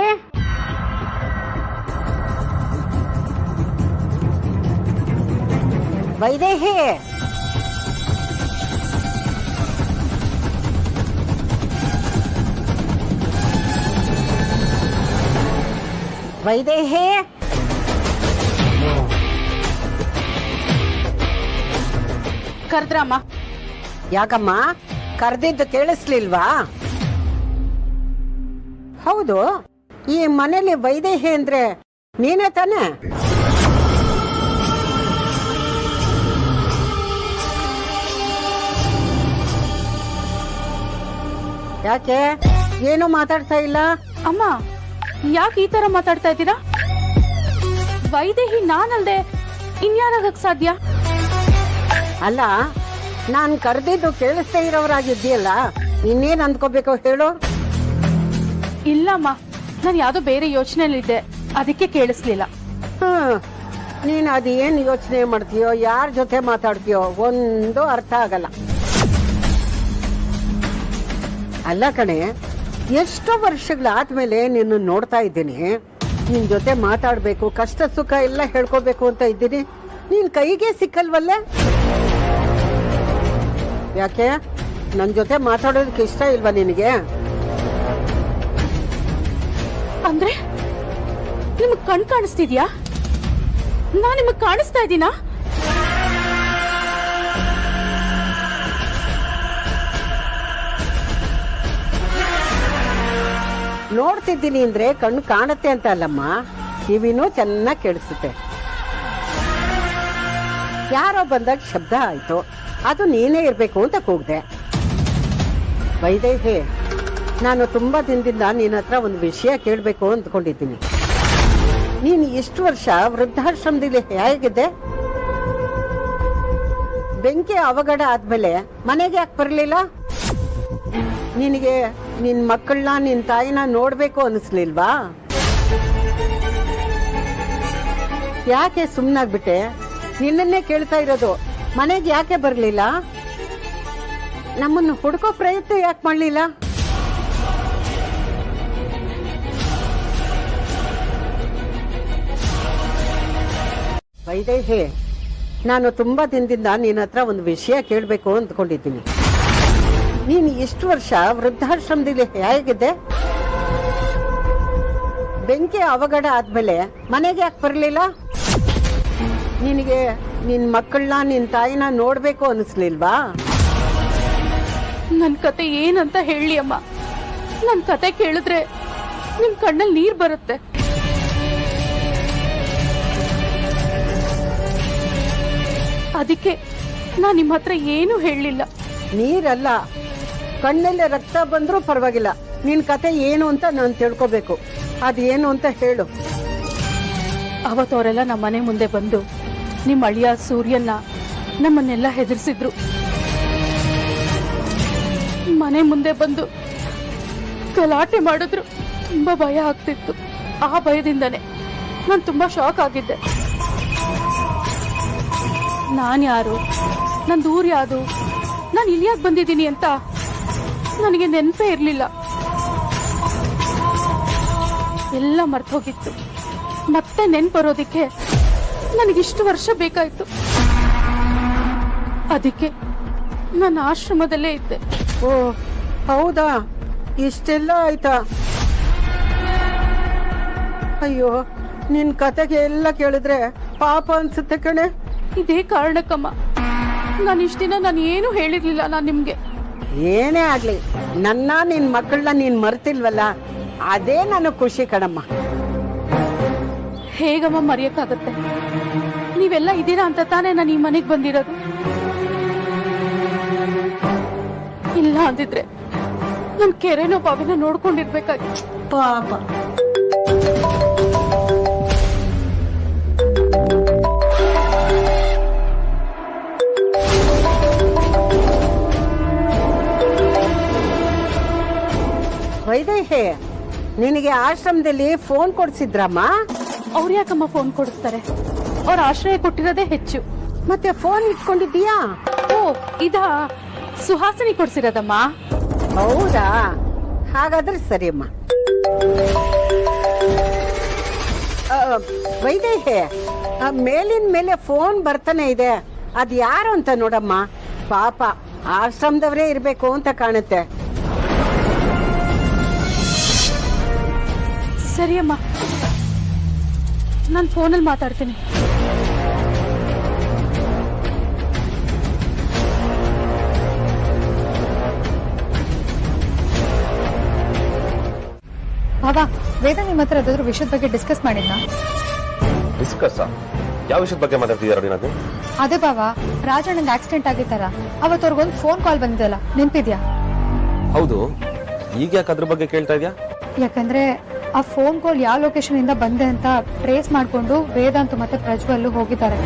ವೈದೇಹಿ, ವೈದೇಹಿ, ಕರ್ದ್ರಮ್ಮ? ಯಾಕಮ್ಮ ಕರೆದಿದ್ದು ಕೇಳಿಸ್ಲಿಲ್ವಾ? ಹೌದು, ಈ ಮನೇಲಿ ವೈದೇಹಿ ಅಂದ್ರೆ ನೀನೇ ತಾನೆ? ಯಾಕೆ ಏನು ಮಾತಾಡ್ತಾ ಇಲ್ಲ? ಅಮ್ಮ, ಯಾಕೆ ಈ ತರ ಮಾತಾಡ್ತಾ ಇದ್ದೀರಾ? ವೈದೇಹಿ ನಾನಲ್ದೆ ಇನ್ಯಾರಾಗಕ್ ಸಾಧ್ಯ? ಅಲ್ಲ, ನಾನ್ ಕರೆದಿದ್ದು ಕೇಳಿಸ್ತಾ ಇರೋರಾಗಿದ್ದೀಯಲ್ಲ, ಇನ್ನೇನ್ ಅಂದ್ಕೋಬೇಕು ಹೇಳು? ಇಲ್ಲಮ್ಮ, ನಾನು ಯಾವ್ದೋ ಬೇರೆ ಯೋಚನೆಯಲ್ಲಿದ್ದೆ, ಅದಕ್ಕೆ ಕೇಳಿಸ್ಲಿಲ್ಲ. ನೀನ್ ಅದೇನ್ ಯೋಚನೆ ಮಾಡ್ತೀಯೋ, ಯಾರ ಜೊತೆ ಮಾತಾಡ್ತೀಯೋ ಒಂದು ಅರ್ಥ ಆಗಲ್ಲ. ಅಲ್ಲ ಕಣೆ, ಎಷ್ಟೋ ವರ್ಷಗಳಾದ್ಮೇಲೆ ನಿನ್ನ ನೋಡ್ತಾ ಇದ್ದೀನಿ. ನಿನ್ ಜೊತೆ ಮಾತಾಡ್ಬೇಕು, ಕಷ್ಟ ಸುಖ ಎಲ್ಲ ಹೇಳ್ಕೋಬೇಕು ಅಂತ ಇದ್ದೀನಿ. ನೀನ್ ಕೈಗೆ ಸಿಕ್ಕಲ್ವಲ್ಲೇ? ಯಾಕೆ ನನ್ ಜೊತೆ ಮಾತಾಡೋದಕ್ಕೆ ಇಷ್ಟ ಇಲ್ವಾ ನಿನಗೆ? ಅಂದ್ರೆ ನಿಮಗ್ ಕಣ್ ಕಾಣಿಸ್ತಿದ್ಯಾ? ನಾ ನಿಮಗ್ ಕಾಣಿಸ್ತಾ ಇದ್ದೀನಾ? ನೋಡ್ತಿದ್ದೀನಿ ಅಂದ್ರೆ ಕಣ್ಣು ಕಾಣುತ್ತೆ ಅಂತ ಅಲ್ಲಮ್ಮ, ಕಿವಿನೂ ಚೆನ್ನಾಗಿ ಕೇಳಿಸುತ್ತೆ. ಯಾರೋ ಬಂದಾಗ ಶಬ್ದ ಆಯ್ತು, ಅದು ನೀನೇ ಇರ್ಬೇಕು ಅಂತ ಕೂಗ್ದೆ. ವೈದೇಹಿ, ನಾನು ತುಂಬಾ ದಿನದಿಂದ ನಿನ್ನ ಹತ್ರ ಒಂದು ವಿಷಯ ಕೇಳಬೇಕು ಅಂದ್ಕೊಂಡಿದ್ದೀನಿ. ನೀನು ಇಷ್ಟು ವರ್ಷ ವೃದ್ಧಾಶ್ರಮದಲ್ಲಿ ಹೇಗಿದ್ದೆ? ಬೆಂಕಿ ಅವಘಡ ಆದ್ಮೇಲೆ ಮನೆಗೆ ಯಾಕೆ ಬರಲಿಲ್ಲ? ನಿನಗೆ ನಿನ್ ಮಕ್ಕಳನ್ನ ನಿನ್ ತಾಯಿನ ನೋಡ್ಬೇಕು ಅನಿಸ್ಲಿಲ್ವಾ? ಯಾಕೆ ಸುಮ್ಮನಾಗ್ಬಿಟ್ಟೆ? ನಿನ್ನನ್ನೇ ಕೇಳ್ತಾ ಇರೋದು, ಮನೆಗೆ ಯಾಕೆ ಬರ್ಲಿಲ್ಲ? ನಮ್ಮನ್ನು ಹುಡುಕೋ ಪ್ರಯತ್ನ ಯಾಕೆ ಮಾಡ್ಲಿಲ್ಲ? ವೈದೇಹಿ, ನಾನು ತುಂಬಾ ದಿನದಿಂದ ನಿನ್ನ ಹತ್ರ ಒಂದು ವಿಷಯ ಕೇಳಬೇಕು ಅಂದ್ಕೊಂಡಿದ್ದೀನಿ. ನೀನು ಇಷ್ಟು ವರ್ಷ ವೃದ್ಧಾಶ್ರಮದಲ್ಲಿ ಹೇಗಿದ್ದೆ? ಬೆಂಕಿ ಅವಘಡ ಆದ್ಮೇಲೆ ಮನೆಗೆ ಯಾಕೆ ಬರಲಿಲ್ಲ? ನಿನಗೆ ನಿನ್ ಮಕ್ಕಳನ್ನ ನಿನ್ ತಾಯಿನ ನೋಡ್ಬೇಕು ಅನಿಸ್ಲಿಲ್ವಾ? ನನ್ ಕತೆ ಏನಂತ ಹೇಳಿ ಅಮ್ಮ. ನನ್ ಕತೆ ಕೇಳಿದ್ರೆ ನಿಮ್ ಕಣ್ಣಲ್ಲಿ ನೀರ್ ಬರುತ್ತೆ. ಅದಕ್ಕೆ ನಾ ನಿಮ್ ಹತ್ರ ಏನು ಹೇಳಲಿಲ್ಲ. ನೀರಲ್ಲ, ಕಣ್ಣಲ್ಲಿ ರಕ್ತ ಬಂದ್ರೂ ಪರವಾಗಿಲ್ಲ. ನಿನ್ ಕತೆ ಏನು ಅಂತ ನಾನು ತಿಳ್ಕೋಬೇಕು. ಅದೇನು ಅಂತ ಹೇಳು. ಅವತ್ತವರೆಲ್ಲ ನಮ್ಮ ಮನೆ ಮುಂದೆ ಬಂದು ನಿಮ್ ಅಳಿಯ ಸೂರ್ಯನ್ನ ನಮ್ಮನ್ನೆಲ್ಲ ಹೆದರ್ಸಿದ್ರು. ಮನೆ ಮುಂದೆ ಬಂದು ಗಲಾಟೆ ಮಾಡಿದ್ರು. ತುಂಬಾ ಭಯ ಆಗ್ತಿತ್ತು. ಆ ಭಯದಿಂದನೇ ನಾನು ತುಂಬಾ ಶಾಕ್ ಆಗಿದ್ದೆ. ನಾನ್ ಯಾರು, ನನ್ ದೂರ ಯಾವುದು, ನಾನು ಇಲ್ಲಿ ಯಾಕೆ ಬಂದಿದ್ದೀನಿ ಅಂತ ನನಗೆ ನೆನಪೇ ಇರ್ಲಿಲ್ಲ. ಎಲ್ಲ ಮರ್ತೋಗಿತ್ತು. ಮತ್ತೆ ನೆನ್ಪು ಬರೋದಿಕ್ಕೆ ನನಗಿಷ್ಟು ವರ್ಷ ಬೇಕಾಯ್ತು. ಅದಕ್ಕೆ ನಾನು ಆಶ್ರಮದಲ್ಲೇ ಇದ್ದೆ. ಓ ಹೌದಾ? ಇಷ್ಟೆಲ್ಲ ಆಯ್ತಾ? ಅಯ್ಯೋ, ನಿನ್ ಕತೆಗೆ ಎಲ್ಲ ಕೇಳಿದ್ರೆ ಪಾಪ ಅನ್ಸುತ್ತೆ ಕಣೆ. ಇದೇ ಕಾರಣಕ್ಕಮ್ಮ ನಾನು ಇಷ್ಟ ದಿನ ನಾನು ಏನು ಹೇಳಿರ್ಲಿಲ್ಲ. ನಾನು ನಿಮ್ಗೆ ಏನೇ ಆಗ್ಲಿ, ನನ್ನ ನಿನ್ ಮಕ್ಕಳನ್ನ ನೀನ್ ಮರ್ತಿಲ್ವಲ್ಲ, ಅದೇ ನನಗ್ ಖುಷಿ ಕಣಮ್ಮ. ಹೇಗಮ್ಮ ಮರೆಯಕ್ಕಾಗತ್ತೆ? ನೀವೆಲ್ಲ ಇದೀರಾ ಅಂತ ತಾನೇ ನಾನು ಈ ಮನೆಗ್ ಬಂದಿರೋದು. ಇಲ್ಲ ಅಂದಿದ್ರೆ ನಮ್ ಕೆರೆನೋ ಬಾವಿನ ನೋಡ್ಕೊಂಡಿರ್ಬೇಕಾಗಿ. ಪಾಪ. ವೈದೇಹಿ, ನಿನಗೆ ಆಶ್ರಮದಲ್ಲಿ ಫೋನ್ ಕೊಡ್ಸಿದ್ರಮ್ಮ? ಅವ್ರು ಯಾಕಮ್ಮ ಫೋನ್ ಕೊಡಿಸ್ತಾರೆ? ಅವ್ರ ಆಶ್ರಯ ಕೊಟ್ಟಿರೋದೇ ಹೆಚ್ಚು. ಮತ್ತೆ ಫೋನ್ ಇಟ್ಕೊಂಡಿದ್ದೀಯಾ? ಓ, ಇದಾ ಸುಹಾಸಿನಿ ಕೊಡ್ಸಿರೋದಮ್ಮ. ಹೌದಾ? ಹಾಗಾದ್ರೆ ಸರಿಯಮ್ಮ. ವೈದೇಹಿ, ಮೇಲಿನ ಮೇಲೆ ಫೋನ್ ಬರ್ತಾನೆ ಇದೆ. ಅದ್ ಯಾರು ಅಂತ ನೋಡಮ್ಮ. ಪಾಪ ಆಶ್ರಮದವರೇ ಇರ್ಬೇಕು ಅಂತ ಕಾಣುತ್ತೆ. ಸರಿಯಮ್ಮ, ನಾನು ಫೋನಲ್ಲಿ ಮಾತಾಡ್ತೀನಿ. ಬಾಬಾ, ವೇದ ನಿಮ್ಮ ಹತ್ರ ಅದಾದ್ರೂ ವಿಷಯದ ಬಗ್ಗೆ ಡಿಸ್ಕಸ್ ಮಾಡಿದ್ನಾ? ಡಿಸ್ಕಸ್? ಯಾವ ವಿಷಯದ ಬಗ್ಗೆ ಮಾತಾಡ್ತಿದ್ದೀರಾ ನೀನು? ಅದೇ ಬಾಬಾ, ರಾಜಣ್ಣಂಗೆ ಆಕ್ಸಿಡೆಂಟ್ ಆಗಿತ್ತಲ್ಲ, ಅವತ್ತು ಅವ್ರಿಗೊಂದು ಫೋನ್ ಕಾಲ್ ಬಂದಿದೆಯಲ್ಲ, ನೆನ್ಪಿದ್ಯಾ? ಹೌದು. ಈಗ ಯಾಕೆ ಅದ್ರ ಬಗ್ಗೆ ಕೇಳ್ತಾ ಇದ್ಯಾ? ಯಾಕಂದ್ರೆ ಆ ಫೋನ್ ಕಾಲ್ ಯಾವ ಲೊಕೇಶನ್ ಇಂದ ಬಂದೆ ಅಂತ ಟ್ರೇಸ್ ಮಾಡ್ಕೊಂಡು ವೇದಾಂತ್ ಮತ್ತೆ ಪ್ರಜ್ವಲ್ ಹೋಗಿದ್ದಾರೆ.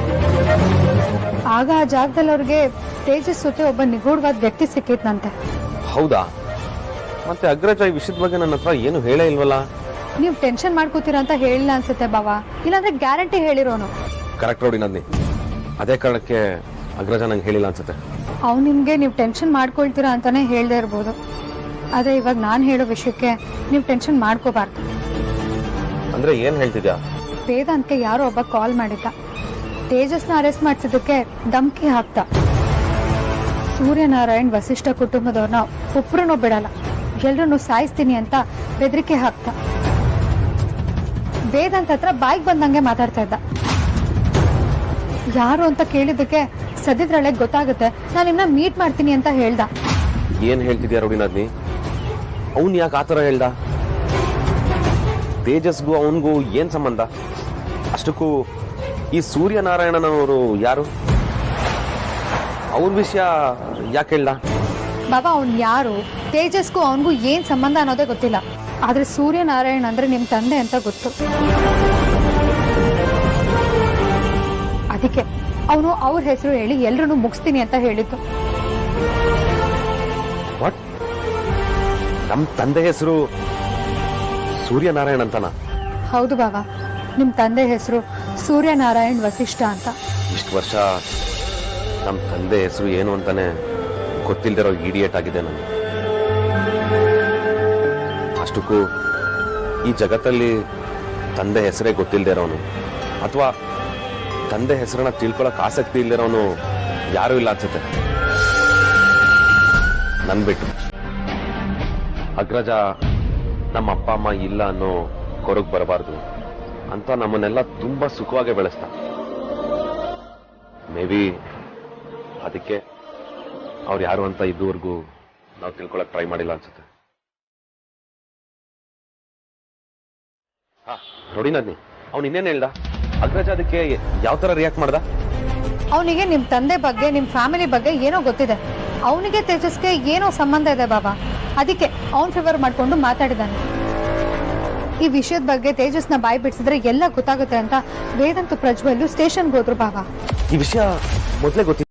ಆಗ ಆ ಜಾಗದಲ್ಲಿ ಅವ್ರಿಗೆ ತೇಜಸ್ ಜೊತೆ ಒಬ್ಬ ನಿಗೂಢವಾದ ವ್ಯಕ್ತಿ ಸಿಕ್ಕಿದ್ನಂತೆ. ಹೌದಾ? ಮತ್ತೆ ಅಗ್ರಜ ಈ ವಿಷಯದ ಬಗ್ಗೆ ನನ್ನ ಹತ್ರ ಏನು ಹೇಳೇ ಇಲ್ವಲ್ಲ? ನೀವು ಟೆನ್ಷನ್ ಮಾಡ್ಕೋತೀರಾ ಅಂತ ಹೇಳಿಲ್ಲ ಅನ್ಸುತ್ತೆ ಬಾಬಾ, ಇಲ್ಲಾಂದ್ರೆ ಗ್ಯಾರಂಟಿ ಹೇಳಿರೋನು. ಕರೆಕ್ಟ್ ನೋಡಿ ನಂದಿ, ಅದೇ ಕಾರಣಕ್ಕೆ ಅಗ್ರಜ ನಂಗೆ ಹೇಳಿಲ್ಲ ಅನ್ಸುತ್ತೆ. ಅವ್ನು ನಿಮ್ಗೆ ನೀವು ಟೆನ್ಷನ್ ಮಾಡ್ಕೊಳ್ತೀರಾ ಅಂತಾನೆ ಹೇಳ್ದೆ ಇರ್ಬೋದು. ಅದೇ ಇವಾಗ ನಾನು ಹೇಳೋ ವಿಷಯಕ್ಕೆ ನೀವು ಟೆನ್ಷನ್ ಮಾಡ್ಕೋಬಾರ್ದು. ಅಂದ್ರೆ ಏನ್ ಹೇಳ್ತಿದ್ಯಾ? ವೇದಾಂತ್ಗೆ ಯಾರೋ ಒಬ್ಬ ಕಾಲ್ ಮಾಡಿದ್ದ. ತೇಜಸ್ನ ಅರೆಸ್ಟ್ ಮಾಡಿಸಿದ್ದಕ್ಕೆ ಧಮ್ಕಿ ಹಾಕ್ತ. ಸೂರ್ಯನಾರಾಯಣ್ ವಸಿಷ್ಠ ಕುಟುಂಬದವ್ರನ್ನ ಒಬ್ರನ್ನೂ ಬಿಡಲ್ಲ, ಎಲ್ರನ್ನೂ ಸಾಯಿಸ್ತೀನಿ ಅಂತ ಬೆದರಿಕೆ ಹಾಕ್ತ. ವೇದಾಂತ್ ಹತ್ರ ಬಾಯಿಗೆ ಬಂದಂಗೆ ಮಾತಾಡ್ತಾ ಇದ್ದ. ಯಾರು ಅಂತ ಕೇಳಿದ್ದಕ್ಕೆ ಸದ್ಯದ್ರೊಳಗೆ ಗೊತ್ತಾಗುತ್ತೆ, ನಾನು ನಿಮ್ನ ಮೀಟ್ ಮಾಡ್ತೀನಿ ಅಂತ ಹೇಳ್ದ. ಏನ್ ಹೇಳ್ತಿದ್ಯಾ ರೋಡಿನಾದ್ನಿ? ಅವನ್ ಯಾಕೆ ಆತರ ಹೇಳ್ದ? ತೇಜಸ್ಗೂ ಅವನ್ಗೂ ಏನ್ ಸಂಬಂಧ? ಅಷ್ಟಕ್ಕೂ ಈ ಸೂರ್ಯನಾರಾಯಣನವರು ಯಾರು? ಅವ್ರ ವಿಷಯ ಯಾಕೆ ಹೇಳ್ದ? ಬಾಬಾ, ಅವ್ನ್ ಯಾರು, ತೇಜಸ್ಗೂ ಅವನ್ಗೂ ಏನ್ ಸಂಬಂಧ ಅನ್ನೋದೇ ಗೊತ್ತಿಲ್ಲ. ಆದ್ರೆ ಸೂರ್ಯನಾರಾಯಣ್ ಅಂದ್ರೆ ನಿಮ್ ತಂದೆ ಅಂತ ಗೊತ್ತು. ಅದಕ್ಕೆ ಅವನು ಅವ್ರ ಹೆಸರು ಹೇಳಿ ಎಲ್ರನ್ನೂ ಮುಗಿಸ್ತೀನಿ ಅಂತ ಹೇಳಿದ್ದು. ವಾಟ್? ನಮ್ ತಂದೆ ಹೆಸರು ಸೂರ್ಯನಾರಾಯಣ್ ಅಂತನಾ? ಹೌದು ಬಾಬಾ, ನಿಮ್ ತಂದೆ ಹೆಸರು ಸೂರ್ಯನಾರಾಯಣ್ ವಸಿಷ್ಠ ಅಂತ. ಇಷ್ಟು ವರ್ಷ ನಮ್ ತಂದೆ ಹೆಸರು ಏನು ಅಂತಾನೆ ಗೊತ್ತಿಲ್ದಿರೋ ಇಡಿಯೇಟ್ ಆಗಿದೆ ನಾನು. ಅಷ್ಟಕ್ಕೂ ಈ ಜಗತ್ತಲ್ಲಿ ತಂದೆ ಹೆಸರೇ ಗೊತ್ತಿಲ್ದಿರೋನು ಅಥವಾ ತಂದೆ ಹೆಸರನ್ನ ತಿಳ್ಕೊಳಕ್ ಆಸಕ್ತಿ ಇಲ್ದಿರೋನು ಯಾರೂ ಇಲ್ಲ ಅನ್ಸುತ್ತೆ ನನ್ ಬಿಟ್ಟು. ಅಗ್ರಜ ನಮ್ಮ ಅಪ್ಪ ಅಮ್ಮ ಇಲ್ಲ ಅನ್ನೋ ಕೊರಗ್ ಬರಬಾರ್ದು ಅಂತ ನಮ್ಮನ್ನೆಲ್ಲ ತುಂಬಾ ಸುಖವಾಗಿ ಬೆಳೆಸ್ತ. ಮೇ ಬಿ ಅದಕ್ಕೆ ಅವ್ರು ಯಾರು ಅಂತ ಇದುವರೆಗೂ ನಾವು ತಿಳ್ಕೊಳಕ್ ಟ್ರೈ ಮಾಡಿಲ್ಲ ಅನ್ಸುತ್ತೆ. ನೋಡಿನದ್ನಿ, ಅವ್ನು ಇನ್ನೇನ್ ಹೇಳ್ದ? ಅಗ್ರಜ ಅದಕ್ಕೆ ಯಾವ ತರ ರಿಯಾಕ್ಟ್ ಮಾಡ್ದ? ಅವನಿಗೆ ನಿಮ್ ತಂದೆ ಬಗ್ಗೆ, ನಿಮ್ ಫ್ಯಾಮಿಲಿ ಬಗ್ಗೆ ಏನೋ ಗೊತ್ತಿದೆ. ಅವನಿಗೆ ತೇಜಸ್ಗೆ ಏನೋ ಸಂಬಂಧ ಇದೆ ಬಾಬಾ, ಅದಕ್ಕೆ ಅವನ್ ಫೇವರ್ ಮಾಡ್ಕೊಂಡು ಮಾತಾಡಿದಾನೆ. ಈ ವಿಷಯದ ಬಗ್ಗೆ ತೇಜಸ್ನ ಬಾಯಿ ಬಿಡಿಸಿದ್ರೆ ಎಲ್ಲ ಗೊತ್ತಾಗುತ್ತೆ ಅಂತ ವೇದಾಂತ್ ಪ್ರಜ್ವಲ್ ಸ್ಟೇಷನ್ಗೆ ಹೋದ್ರು ಬಾಬಾ. ಈ ವಿಷಯ ಮೊದಲೇ ಗೊತ್ತಿಲ್ಲ.